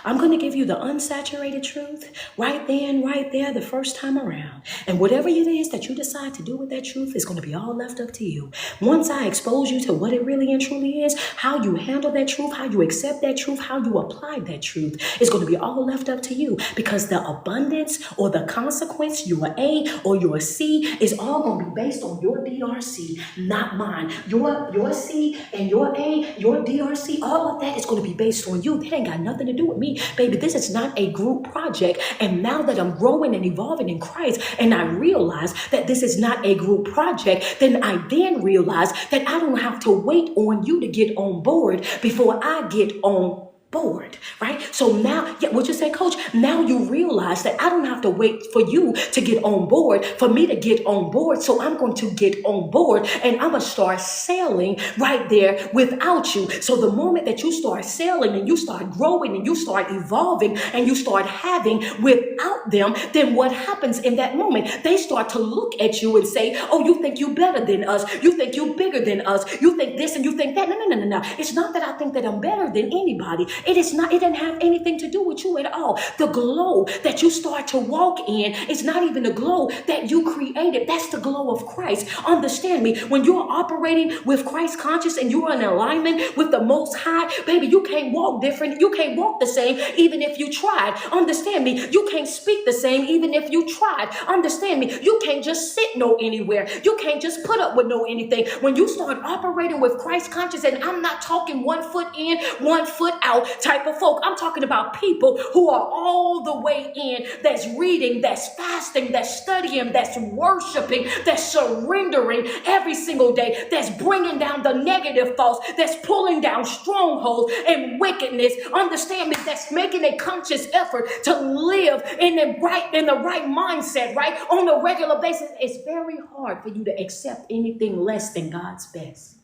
I'm going to give you the unsaturated truth right then, right there, the first time around. And whatever it is that you decide to do with that truth is going to be all left up to you. Once I expose you to what it really and truly is, how you handle that truth, how you accept that truth, how you apply that truth is going to be all left up to you, because the abundance or the consequence, your A or your C, is all going to be based on your DRC, not mine. Your C and your A, your DRC, all of that is going to be based on you. That ain't got nothing to do with me, baby. This is not a group project. And now that I'm growing and evolving in Christ, and I realize that this is not a group project, then I realize that I don't have to wait on you to get on board before I get on board, right? So now, what you say, Coach? Now you realize that I don't have to wait for you to get on board, for me to get on board. So I'm going to get on board, and I'm going to start sailing right there without you. So the moment that you start sailing and you start growing and you start evolving and you start having without them, then what happens in that moment? They start to look at you and say, oh, you think you better than us. You think you bigger than us. You think this and you think that. No. It's not that I think that I'm better than anybody. It doesn't have anything to do with you at all. The glow that you start to walk in is not even the glow that you created. That's the glow of Christ. Understand me. When you're operating with Christ conscious and you're in alignment with the Most High, baby, you can't walk different. You can't walk the same even if you tried. Understand me. You can't speak the same even if you tried. Understand me. You can't just sit no anywhere. You can't just put up with no anything. When you start operating with Christ conscious, and I'm not talking 1 foot in, 1 foot out type of folk. I'm talking about people who are all the way in, that's reading, that's fasting, that's studying, that's worshiping, that's surrendering every single day, that's bringing down the negative thoughts, that's pulling down strongholds and wickedness. Understand me, that's making a conscious effort to live in the right mindset, right? On a regular basis. It's very hard for you to accept anything less than God's best.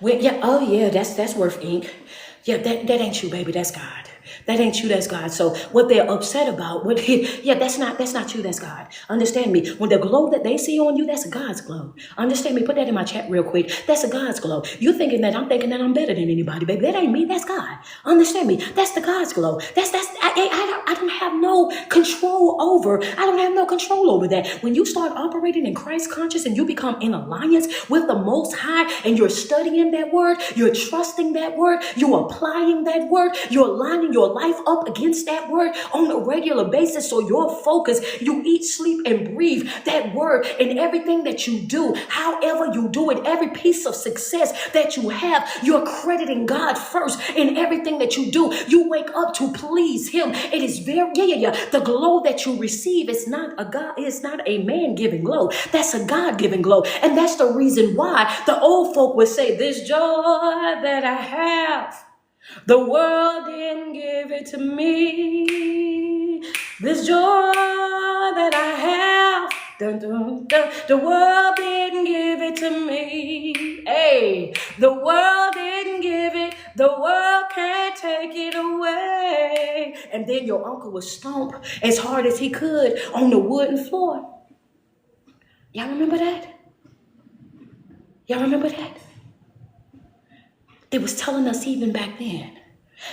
That's worth ink. Yeah, that ain't you, baby. That's God. That ain't you, that's God. So what they're upset about, that's not you, that's God. Understand me. When the glow that they see on you, that's God's glow. Understand me. Put that in my chat real quick. That's a God's glow. You thinking that I'm thinking that I'm better than anybody, baby. That ain't me, that's God. Understand me. That's the God's glow. I don't have no control over. I don't have no control over that. When you start operating in Christ conscious and you become in alliance with the Most High, and you're studying that word, you're trusting that word, you're applying that word, you're aligning your life up against that word on a regular basis. So your focus, you eat, sleep, and breathe that word in everything that you do. However you do it, every piece of success that you have, you're crediting God first in everything that you do. You wake up to please Him. It is very, the glow that you receive is not a man-giving glow. That's a God-given glow. And that's the reason why the old folk would say, this joy that I have, the world didn't give it to me. This joy that I have, the world didn't give it to me. Hey, the world didn't give it. The world can't take it away. And then your uncle would stomp as hard as he could on the wooden floor. Y'all remember that? Y'all remember that? They was telling us even back then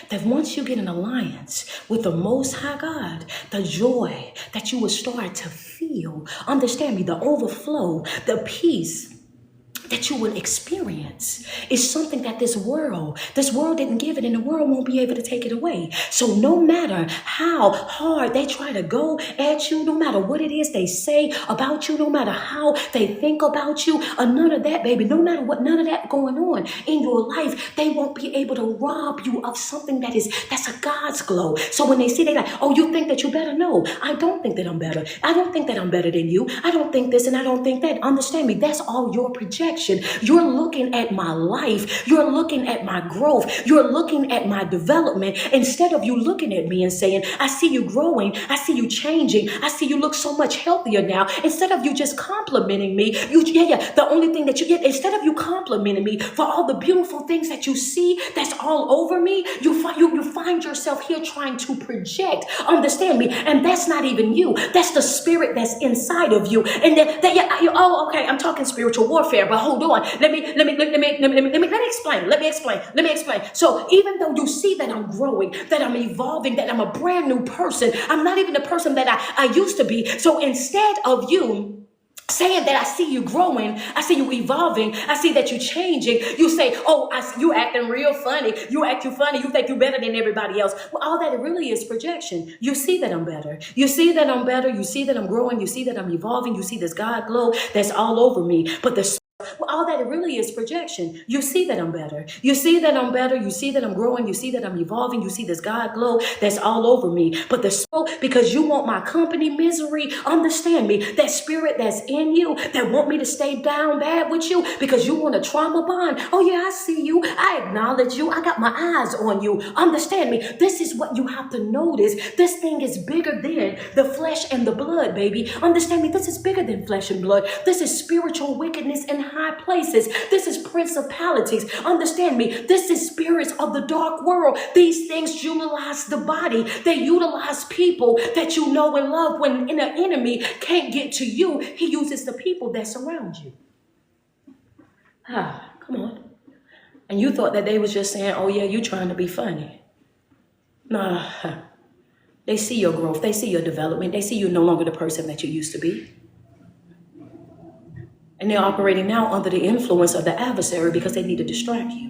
that once you get an alliance with the Most High God, the joy that you will start to feel, understand me, the overflow, the peace that you will experience is something that this world didn't give it, and the world won't be able to take it away. So no matter how hard they try to go at you, no matter what it is they say about you, no matter how they think about you, or none of that, baby, no matter what, none of that going on in your life, they won't be able to rob you of something that's a God's glow. So when they see, they like, oh, you think that you better? No, I don't think that I'm better. I don't think that I'm better than you. I don't think this and I don't think that. Understand me, that's all your projection. You're looking at my life. You're looking at my growth. You're looking at my development instead of you looking at me and saying, I see you growing. I see you changing. I see you look so much healthier now. Instead of you just complimenting me, the only thing that you get, instead of you complimenting me for all the beautiful things that you see that's all over me, you find yourself here trying to project. Understand me? And that's not even you. That's the spirit that's inside of you. And okay, I'm talking spiritual warfare, but hold on. Let me explain. So even though you see that I'm growing, that I'm evolving, that I'm a brand new person, I'm not even the person that I used to be. So instead of you saying that I see you growing, I see you evolving, I see that you're changing, you say, oh, you acting real funny. You act funny. You think you're better than everybody else. Well, all that it really is projection. You see that I'm better. You see that I'm better. You see that I'm growing. You see that I'm evolving. You see this God glow that's all over me. But all that it really is projection. You see that I'm better. You see that I'm better. You see that I'm growing. You see that I'm evolving. You see this God glow that's all over me. But because you want my company, misery, understand me. That spirit that's in you that want me to stay down bad with you because you want a trauma bond. Oh yeah, I see you. I acknowledge you. I got my eyes on you. Understand me. This is what you have to notice. This thing is bigger than the flesh and the blood, baby. Understand me. This is bigger than flesh and blood. This is spiritual wickedness in high places. This is principalities. Understand me. This is spirits of the dark world. These things utilize the body. They utilize people that you know and love. When an enemy can't get to you, he uses the people that surround you. Come on. And you thought that they was just saying, oh yeah, you trying to be funny. Nah. They see your growth. They see your development. They see you're no longer the person that you used to be. And they're operating now under the influence of the adversary because they need to distract you.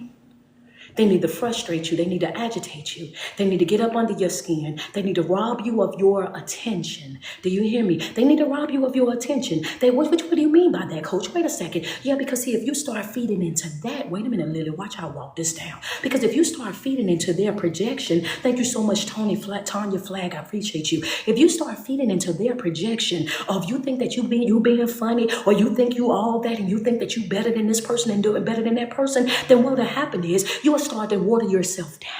They need to frustrate you. They need to agitate you. They need to get up under your skin. They need to rob you of your attention. Do you hear me? They need to rob you of your attention. What do you mean by that, coach? Wait a second. Yeah, because see, if you start feeding into that, wait a minute, Lily, watch how I walk this down. Because if you start feeding into their projection, thank you so much, Tanya Flag, I appreciate you. If you start feeding into their projection of you think that you being funny, or you think you all that, and you think that you better than this person and doing better than that person, then what'll happen is you will start to water yourself down.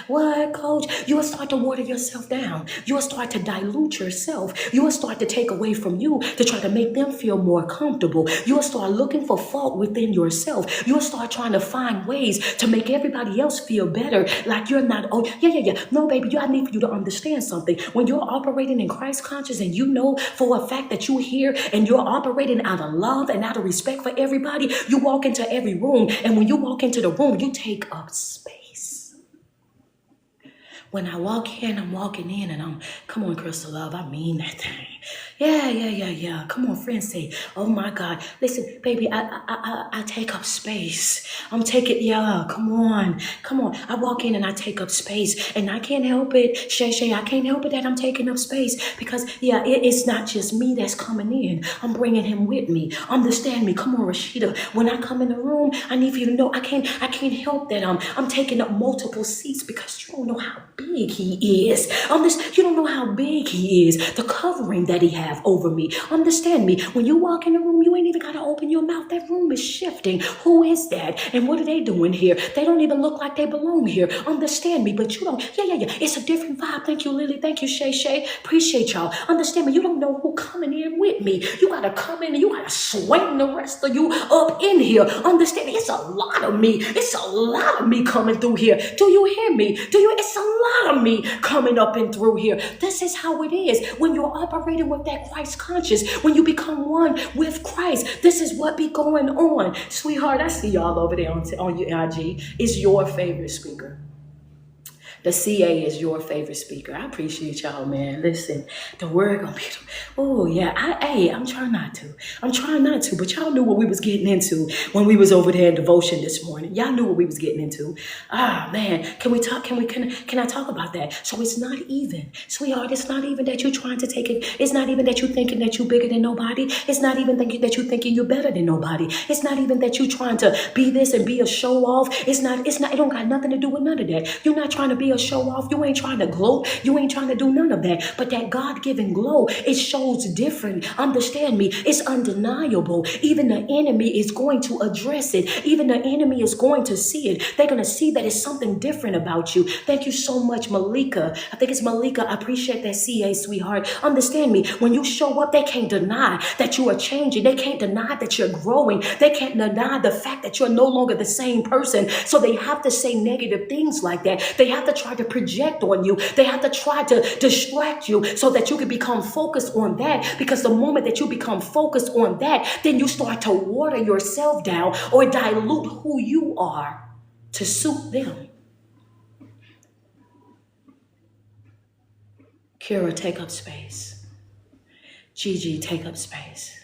What, coach? You will start to water yourself down. You will start to dilute yourself. You will start to take away from you to try to make them feel more comfortable. You will start looking for fault within yourself. You will start trying to find ways to make everybody else feel better. Like you're not, oh, yeah. No, baby, I need for you to understand something. When you're operating in Christ conscious and you know for a fact that you're here and you're operating out of love and out of respect for everybody, you walk into every room. And when you walk into the room, you take up space. When I walk in, I'm walking in and come on, Crystal Love, I mean that thing. Yeah. Come on, friends, say, oh my God. Listen, baby, I take up space. I'm taking, come on. I walk in and I take up space and I can't help it. Shay, I can't help it that I'm taking up space because, it's not just me that's coming in. I'm bringing him with me. Understand me. Come on, Rashida. When I come in the room, I need for you to know I can't help that I'm taking up multiple seats because you don't know how big he is. You don't know how big he is. The covering that he have over me. Understand me. When you walk in the room, you ain't even got to open your mouth. That room is shifting. Who is that? And what are they doing here? They don't even look like they belong here. Understand me. But you don't. Yeah. It's a different vibe. Thank you, Lily. Thank you, Shay. Appreciate y'all. Understand me. You don't know who coming in with me. You got to come in and you got to swing the rest of you up in here. Understand me. It's a lot of me. It's a lot of me coming through here. Do you hear me? It's a lot of me coming up and through here. This is how it is when you're operating with that Christ conscious, when you become one with Christ. This is what be going on. Sweetheart, I see y'all over there on your IG. Is your favorite speaker. The CA is your favorite speaker. I appreciate y'all, man. Listen, the word gonna be, oh yeah, I'm trying not to. I'm trying not to, but y'all knew what we was getting into when we was over there in devotion this morning. Y'all knew what we was getting into. Ah, man, can we talk? Can I talk about that? So it's not even, sweetheart, it's not even that you're trying to take it. It's not even that you're thinking that you're bigger than nobody. It's not even thinking that you're thinking you're better than nobody. It's not even that you're trying to be this and be a show off. It don't got nothing to do with none of that. You're not trying to be a show off. You ain't trying to gloat. You ain't trying to do none of that. But that God-given glow, it shows different. Understand me. It's undeniable. Even the enemy is going to address it. Even the enemy is going to see it. They're going to see that it's something different about you. Thank you so much, Malika. I think it's Malika. I appreciate that, CA, sweetheart. Understand me. When you show up, they can't deny that you are changing. They can't deny that you're growing. They can't deny the fact that you're no longer the same person. So they have to say negative things like that. They have to try to project on you. They have to try to distract you so that you can become focused on that. Because the moment that you become focused on that, then you start to water yourself down or dilute who you are to suit them. Kira, take up space. Gigi, take up space.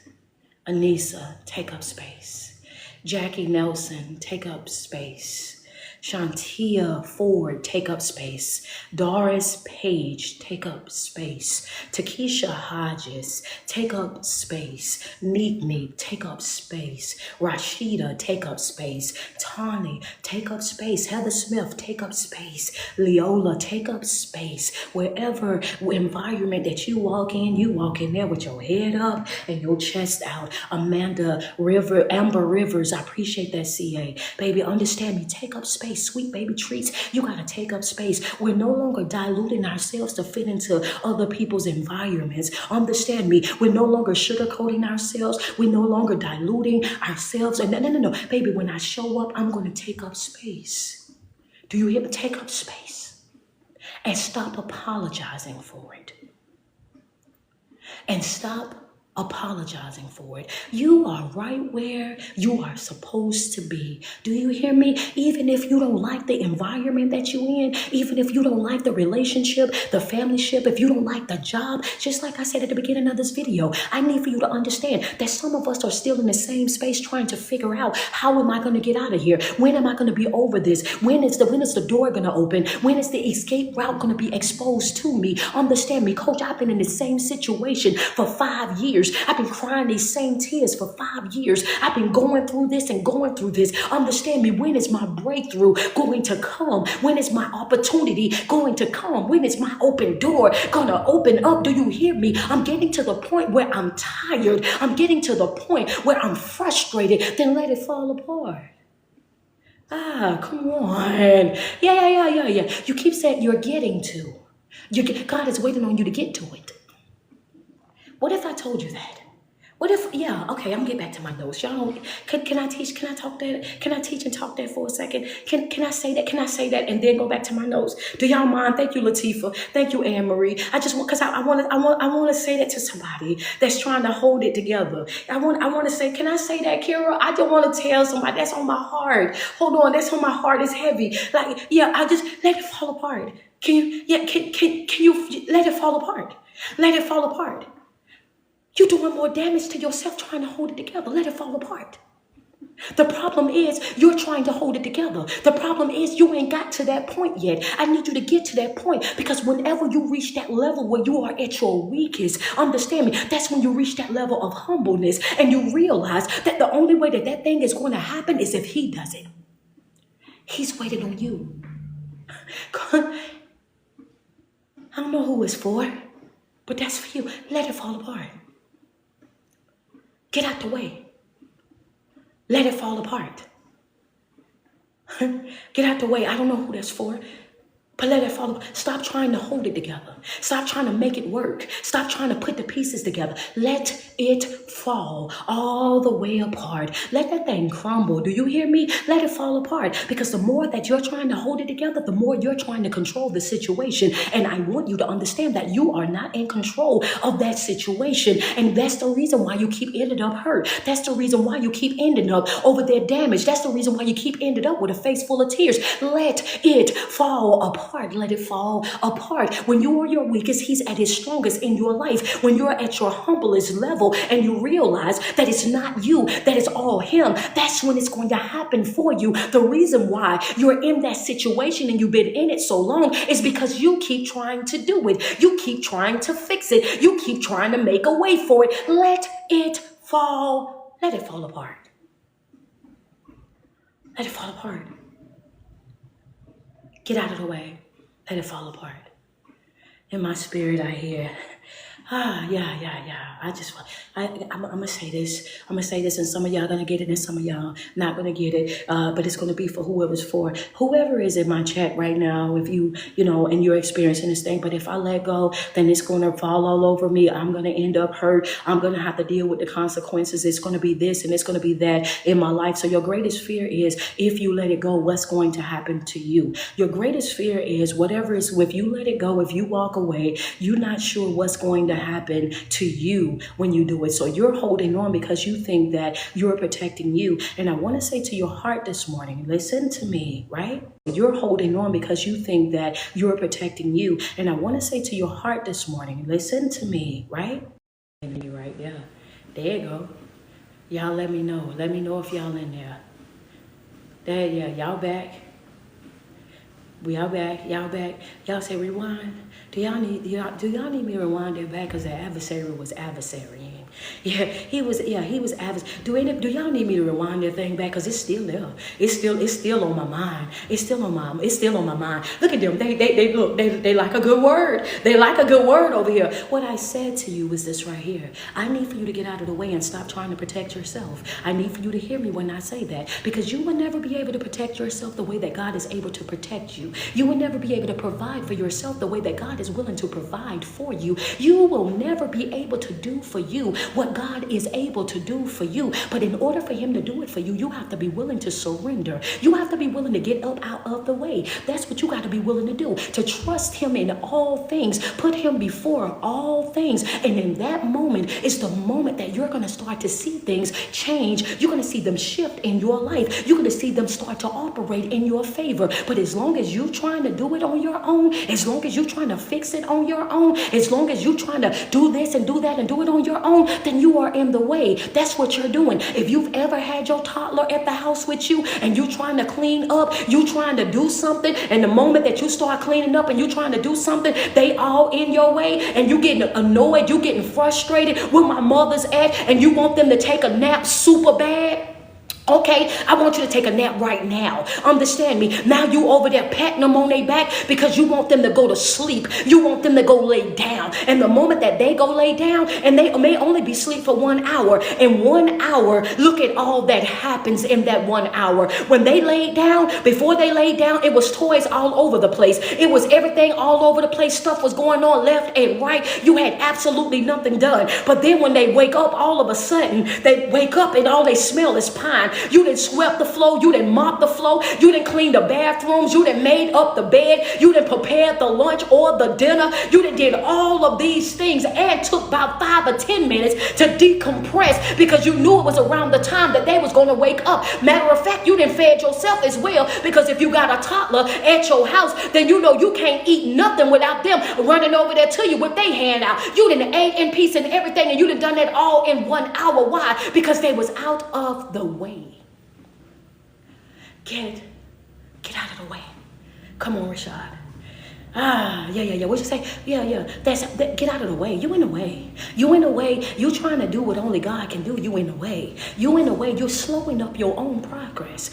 Anissa, take up space. Jackie Nelson, take up space. Shantia Ford, take up space. Doris Page, take up space. Takesha Hodges, take up space. Neat, take up space. Rashida, take up space. Tani, take up space. Heather Smith, take up space. Leola, take up space. Wherever environment that you walk in there with your head up and your chest out. Amber Rivers, I appreciate that, CA. Baby, understand me, take up space. Sweet baby treats, you got to take up space. We're no longer diluting ourselves to fit into other people's environments. Understand me, we're no longer sugarcoating ourselves. We're no longer diluting ourselves. And no, baby, when I show up, I'm going to take up space. Do you hear me? Take up space and stop apologizing for it. And stop apologizing for it. You are right where you are supposed to be. Do you hear me? Even if you don't like the environment that you're in, even if you don't like the relationship, the familyship, if you don't like the job, just like I said at the beginning of this video, I need for you to understand that some of us are still in the same space trying to figure out, how am I going to get out of here? When am I going to be over this? When is the door going to open? When is the escape route going to be exposed to me? Understand me, coach, I've been in the same situation for 5 years. I've been crying these same tears for 5 years. I've been going through this and going through this. Understand me, when is my breakthrough going to come? When is my opportunity going to come? When is my open door going to open up? Do you hear me? I'm getting to the point where I'm tired. I'm getting to the point where I'm frustrated. Then let it fall apart. Come on. Yeah. You keep saying you're getting to. God is waiting on you to get to it. What if I told you that? What if, I'm gonna get back to my notes. Y'all, can I teach? Can I talk that? Can I teach and talk that for a second? Can I say that? Can I say that and then go back to my notes? Do y'all mind? Thank you, Latifa. Thank you, Anne Marie. I just want, because I want to say that to somebody that's trying to hold it together. I want to say, can I say that, Kira? I just want to tell somebody that's on my heart. Hold on, that's on my heart. It's heavy. I just let it fall apart. Can you let it fall apart? Let it fall apart. You're doing more damage to yourself trying to hold it together. Let it fall apart. The problem is you're trying to hold it together. The problem is you ain't got to that point yet. I need you to get to that point, because whenever you reach that level where you are at your weakest, understand me, that's when you reach that level of humbleness and you realize that the only way that thing is going to happen is if he does it. He's waiting on you. I don't know who it's for, but that's for you. Let it fall apart. Get out the way. Let it fall apart. Get out the way. I don't know who that's for, but let it fall apart. Stop trying to hold it together. Stop trying to make it work. Stop trying to put the pieces together. Let it fall all the way apart. Let that thing crumble. Do you hear me? Let it fall apart, because the more that you're trying to hold it together, the more you're trying to control the situation. And I want you to understand that you are not in control of that situation. And that's the reason why you keep ending up hurt. That's the reason why you keep ending up over there damaged. That's the reason why you keep ending up with a face full of tears. Let it fall apart. apart. Let it fall apart. When you are your weakest, he's at his strongest in your life. When you're at your humblest level and you realize that it's not you, that it's all him, that's when it's going to happen for you. The reason why you're in that situation and you've been in it so long is because you keep trying to do it. You keep trying to fix it. You keep trying to make a way for it. Let it fall. Let it fall apart. Let it fall apart. Get out of the way. Let it fall apart. In my spirit, I hear, yeah. I'm gonna say this. I'm gonna say this, and some of y'all gonna get it, and some of y'all not gonna get it. But it's gonna be for whoever's for. Whoever is in my chat right now, if you know, and you're experiencing this thing. But if I let go, then it's gonna fall all over me. I'm gonna end up hurt. I'm gonna have to deal with the consequences. It's gonna be this and it's gonna be that in my life. So your greatest fear is if you let it go, what's going to happen to you? Your greatest fear is whatever is, if you let it go, if you walk away, you're not sure what's going to happen to you when you do it. So you're holding on because you think that you're protecting you. And I want to say to your heart this morning, listen to me, right? You're holding on because you think that you're protecting you. And I want to say to your heart this morning, listen to me, right? Right, yeah. There you go. Y'all let me know. Let me know if y'all in there. There, yeah, y'all back. Y'all back. Y'all say rewind. Do y'all need me to rewind it back? Because the adversary was adversarying. Yeah, he was adversary. Do y'all need me to rewind that thing back? Because it's still there. It's still on my mind. It's still on my mind. Look at them. They like a good word. They like a good word over here. What I said to you was this right here. I need for you to get out of the way and stop trying to protect yourself. I need for you to hear me when I say that. Because you will never be able to protect yourself the way that God is able to protect you. You will never be able to provide for yourself the way that God is willing to provide for you. You will never be able to do for you what God is able to do for you. But in order for him to do it for you, you have to be willing to surrender. You have to be willing to get up out of the way. That's what you got to be willing to do. To trust him in all things. Put him before all things. And in that moment is the moment that you're going to start to see things change. You're going to see them shift in your life. You're going to see them start to operate in your favor. But as long as you're trying to do it on your own, as long as you're trying to fix it on your own, as long as you're trying to do this and do that and do it on your own, then you are in the way. That's what you're doing. If you've ever had your toddler at the house with you and you're trying to clean up, you trying to do something, and the moment that you start cleaning up and you're trying to do something, they all in your way, and you getting annoyed, you getting frustrated where my mother's at, and you want them to take a nap super bad. Okay, I want you to take a nap right now. Understand me. Now you over there patting them on their back because you want them to go to sleep. You want them to go lay down. And the moment that they go lay down, and they may only be asleep for 1 hour. In 1 hour, look at all that happens in that 1 hour. When they laid down, before they laid down, it was toys all over the place. It was everything all over the place. Stuff was going on left and right. You had absolutely nothing done. But then when they wake up, all of a sudden, they wake up and all they smell is pine. You done swept the floor. You done mopped the floor. You done cleaned the bathrooms. You done made up the bed. You done prepared the lunch or the dinner. You done did all of these things and took about 5 or 10 minutes to decompress because you knew it was around the time that they was going to wake up. Matter of fact, you done fed yourself as well, because if you got a toddler at your house, then you know you can't eat nothing without them running over there to you with their hand out. You done ate in peace and everything, and you done done that all in 1 hour. Why? Because they was out of the way. Get out of the way. Come on, Rashad. Yeah. What you say? Yeah. Get out of the way. You in the way. You in the way. You trying to do what only God can do. You in the way. You in the way. You're slowing up your own progress.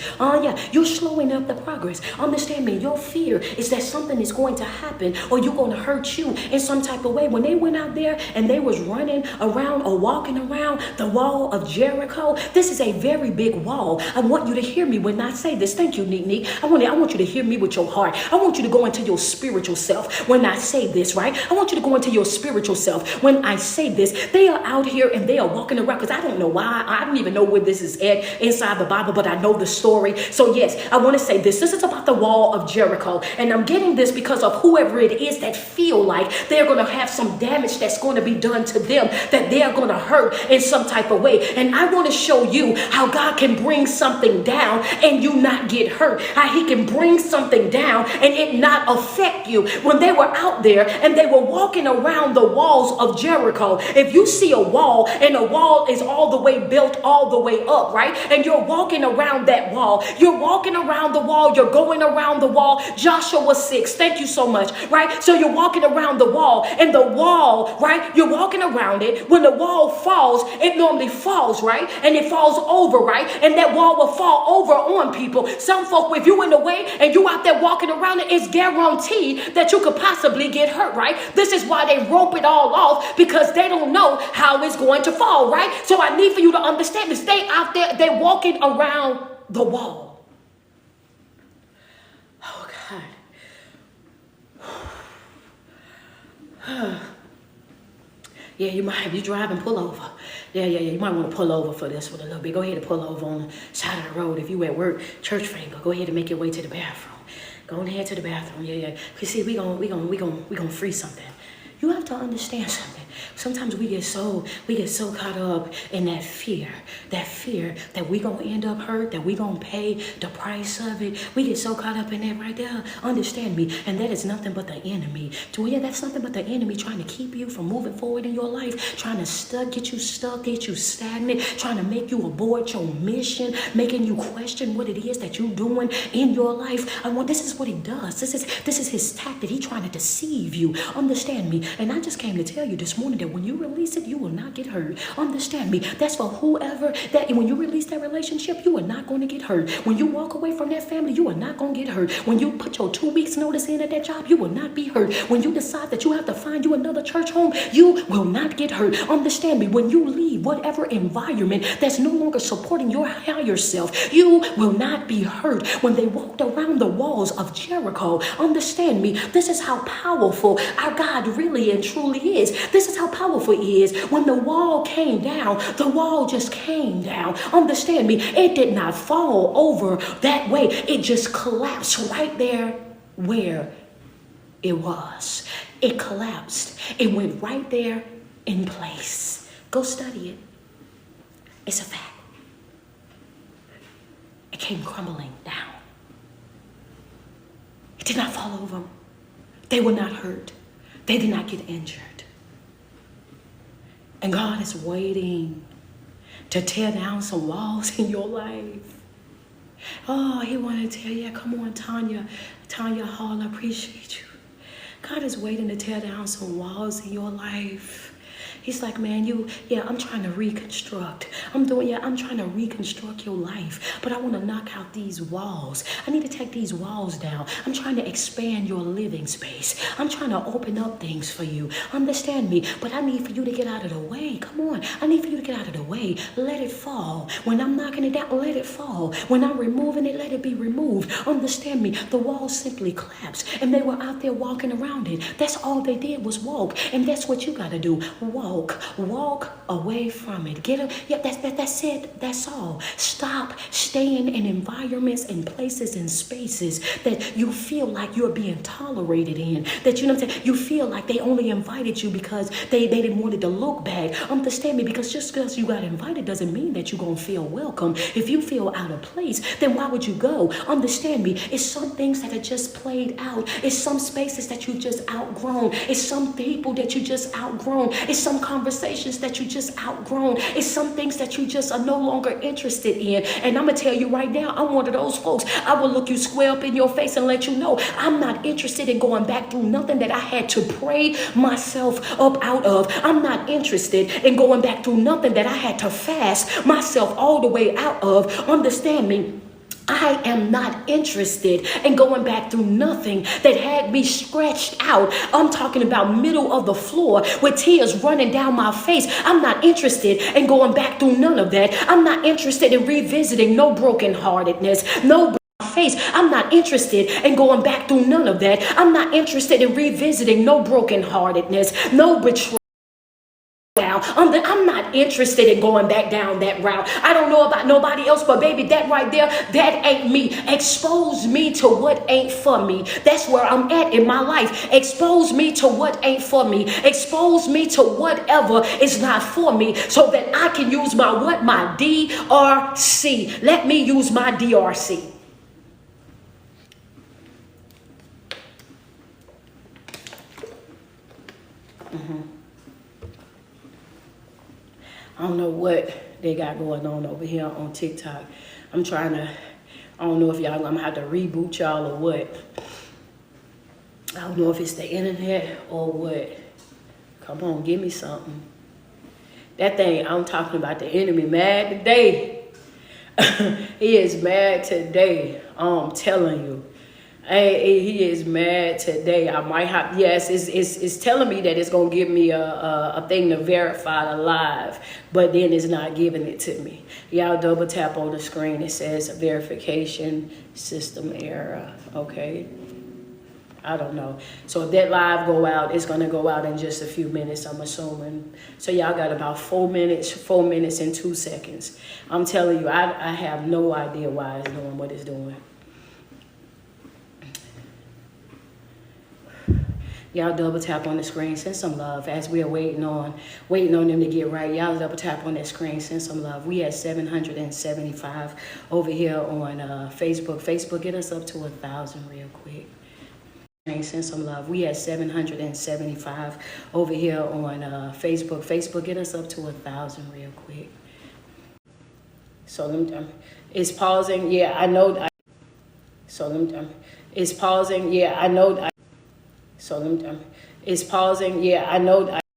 You're slowing up the progress. Understand me. Your fear is that something is going to happen or you're going to hurt you in some type of way. When they went out there and they was running around or walking around the wall of Jericho, this is a very big wall. I want you to hear me when I say this. Thank you, Neek. I want you to hear me with your heart. I want you to go into your spiritual spiritual self when I say this, right? I want you to go into your spiritual self when I say this. They are out here and they are walking around, because I don't know why. I don't even know where this is at inside the Bible, but I know the story. So yes, I want to say this. This is about the wall of Jericho. And I'm getting this because of whoever it is that feel like they're going to have some damage that's going to be done to them, that they're going to hurt in some type of way. And I want to show you how God can bring something down and you not get hurt. How he can bring something down and it not affect you. When they were out there and they were walking around the walls of Jericho, if you see a wall and a wall is all the way built all the way up, right? And you're walking around that wall, you're walking around the wall, you're going around the wall. Joshua 6, thank you so much, right? So you're walking around the wall, and the wall, right? You're walking around it. When the wall falls, it normally falls, right? And it falls over, right? And that wall will fall over on people. Some folk, if you in the way and you out there walking around it, it's guaranteed that you could possibly get hurt, right? This is why they rope it all off, because they don't know how it's going to fall, right? So I need for you to understand this. They out there, they're walking around the wall. Oh God. Yeah, you might, if you drive and pull over. Yeah. You might want to pull over for this one a little bit. Go ahead and pull over on the side of the road. If you at work, church friend, go ahead and make your way to the bathroom. Go ahead to the bathroom. Yeah. Cause see, we gonna free something. You have to understand something. Sometimes we get so caught up in that fear that we gonna end up hurt, that we gonna pay the price of it. We get so caught up in that right there. Understand me. And that is nothing but the enemy. Julia, that's nothing but the enemy trying to keep you from moving forward in your life, trying to get you stuck, get you stagnant, trying to make you abort your mission, making you question what it is that you're doing in your life. This is what he does. This is his tactic. He trying to deceive you. Understand me. And I just came to tell you this morning that when you release it, you will not get hurt. Understand me. That's for whoever that when you release that relationship, you are not going to get hurt. When you walk away from that family, you are not going to get hurt. When you put your 2 weeks notice in at that job, you will not be hurt. When you decide that you have to find you another church home, you will not get hurt. Understand me. When you leave whatever environment that's no longer supporting your higher self, you will not be hurt. When they walked around the walls of Jericho, understand me. This is how powerful our God really and truly is. This is how powerful he is. When the wall came down, the wall just came down. Understand me. It did not fall over that way. It just collapsed right there where it was. It collapsed. It went right there in place. Go study it. It's a fact. It came crumbling down. It did not fall over. They were not hurt. They did not get injured. And God is waiting to tear down some walls in your life. Oh, he wanted to tell you, come on, Tanya Hall, I appreciate you. God is waiting to tear down some walls in your life. He's like, man, I'm trying to reconstruct. I'm trying to reconstruct your life, but I want to knock out these walls. I need to take these walls down. I'm trying to expand your living space. I'm trying to open up things for you. Understand me, but I need for you to get out of the way. Come on. I need for you to get out of the way. Let it fall. When I'm knocking it down, let it fall. When I'm removing it, let it be removed. Understand me. The wall simply collapsed, and they were out there walking around it. That's all they did was walk, and that's what you got to do. Walk away from it. That's it. That's all. Stop staying in environments and places and spaces that you feel like you're being tolerated in. That you feel like they only invited you because they didn't want it to look bad. Understand me, because just because you got invited doesn't mean that you're gonna feel welcome. If you feel out of place, then why would you go? Understand me. It's some things that are just played out. It's some spaces that you just outgrown. It's some people that you just outgrown. It's some conversations that you just outgrown. It's some things that you just are no longer interested in. And I'm going to tell you right now, I'm one of those folks. I will look you square up in your face and let you know I'm not interested in going back through nothing that I had to pray myself up out of. I'm not interested in going back through nothing that I had to fast myself all the way out of. Understand me. I am not interested in going back through nothing that had me stretched out. I'm talking about middle of the floor with tears running down my face. I'm not interested in going back through none of that. I'm not interested in revisiting no brokenheartedness, no face place. I'm not interested in going back through none of that. I'm not interested in revisiting no brokenheartedness, no betrayal. I'm not interested in going back down that route. I don't know about nobody else, but baby, that right there, that ain't me. Expose me to what ain't for me. That's where I'm at in my life. Expose me to what ain't for me. Expose me to whatever is not for me so that I can use my what? My DRC. Let me use my DRC. I don't know what they got going on over here on TikTok. I'm trying to, I don't know if y'all, I'm gonna have to reboot y'all or what. I don't know if it's the internet or what. Come on, give me something. That thing, I'm talking about the enemy mad today. He is mad today. I'm telling you. He is mad today. I might have, yes, it's telling me that it's going to give me a thing to verify live, but then it's not giving it to me. Y'all double tap on the screen. It says verification system error. Okay. I don't know. So if that live go out, it's going to go out in just a few minutes, I'm assuming. So y'all got about 4 minutes and 2 seconds. I'm telling you, I have no idea why it's doing what it's doing. Y'all double tap on the screen, send some love as we are waiting on them to get right. Y'all double tap on that screen, send some love. We at 775 over here on Facebook. Facebook, get us up to 1,000 real quick. Send some love. We at 775 over here on Facebook. Facebook, get us up to 1,000 real quick. So it's pausing. Yeah, I know. It's pausing. Yeah, I know. So it's pausing. Yeah, I know.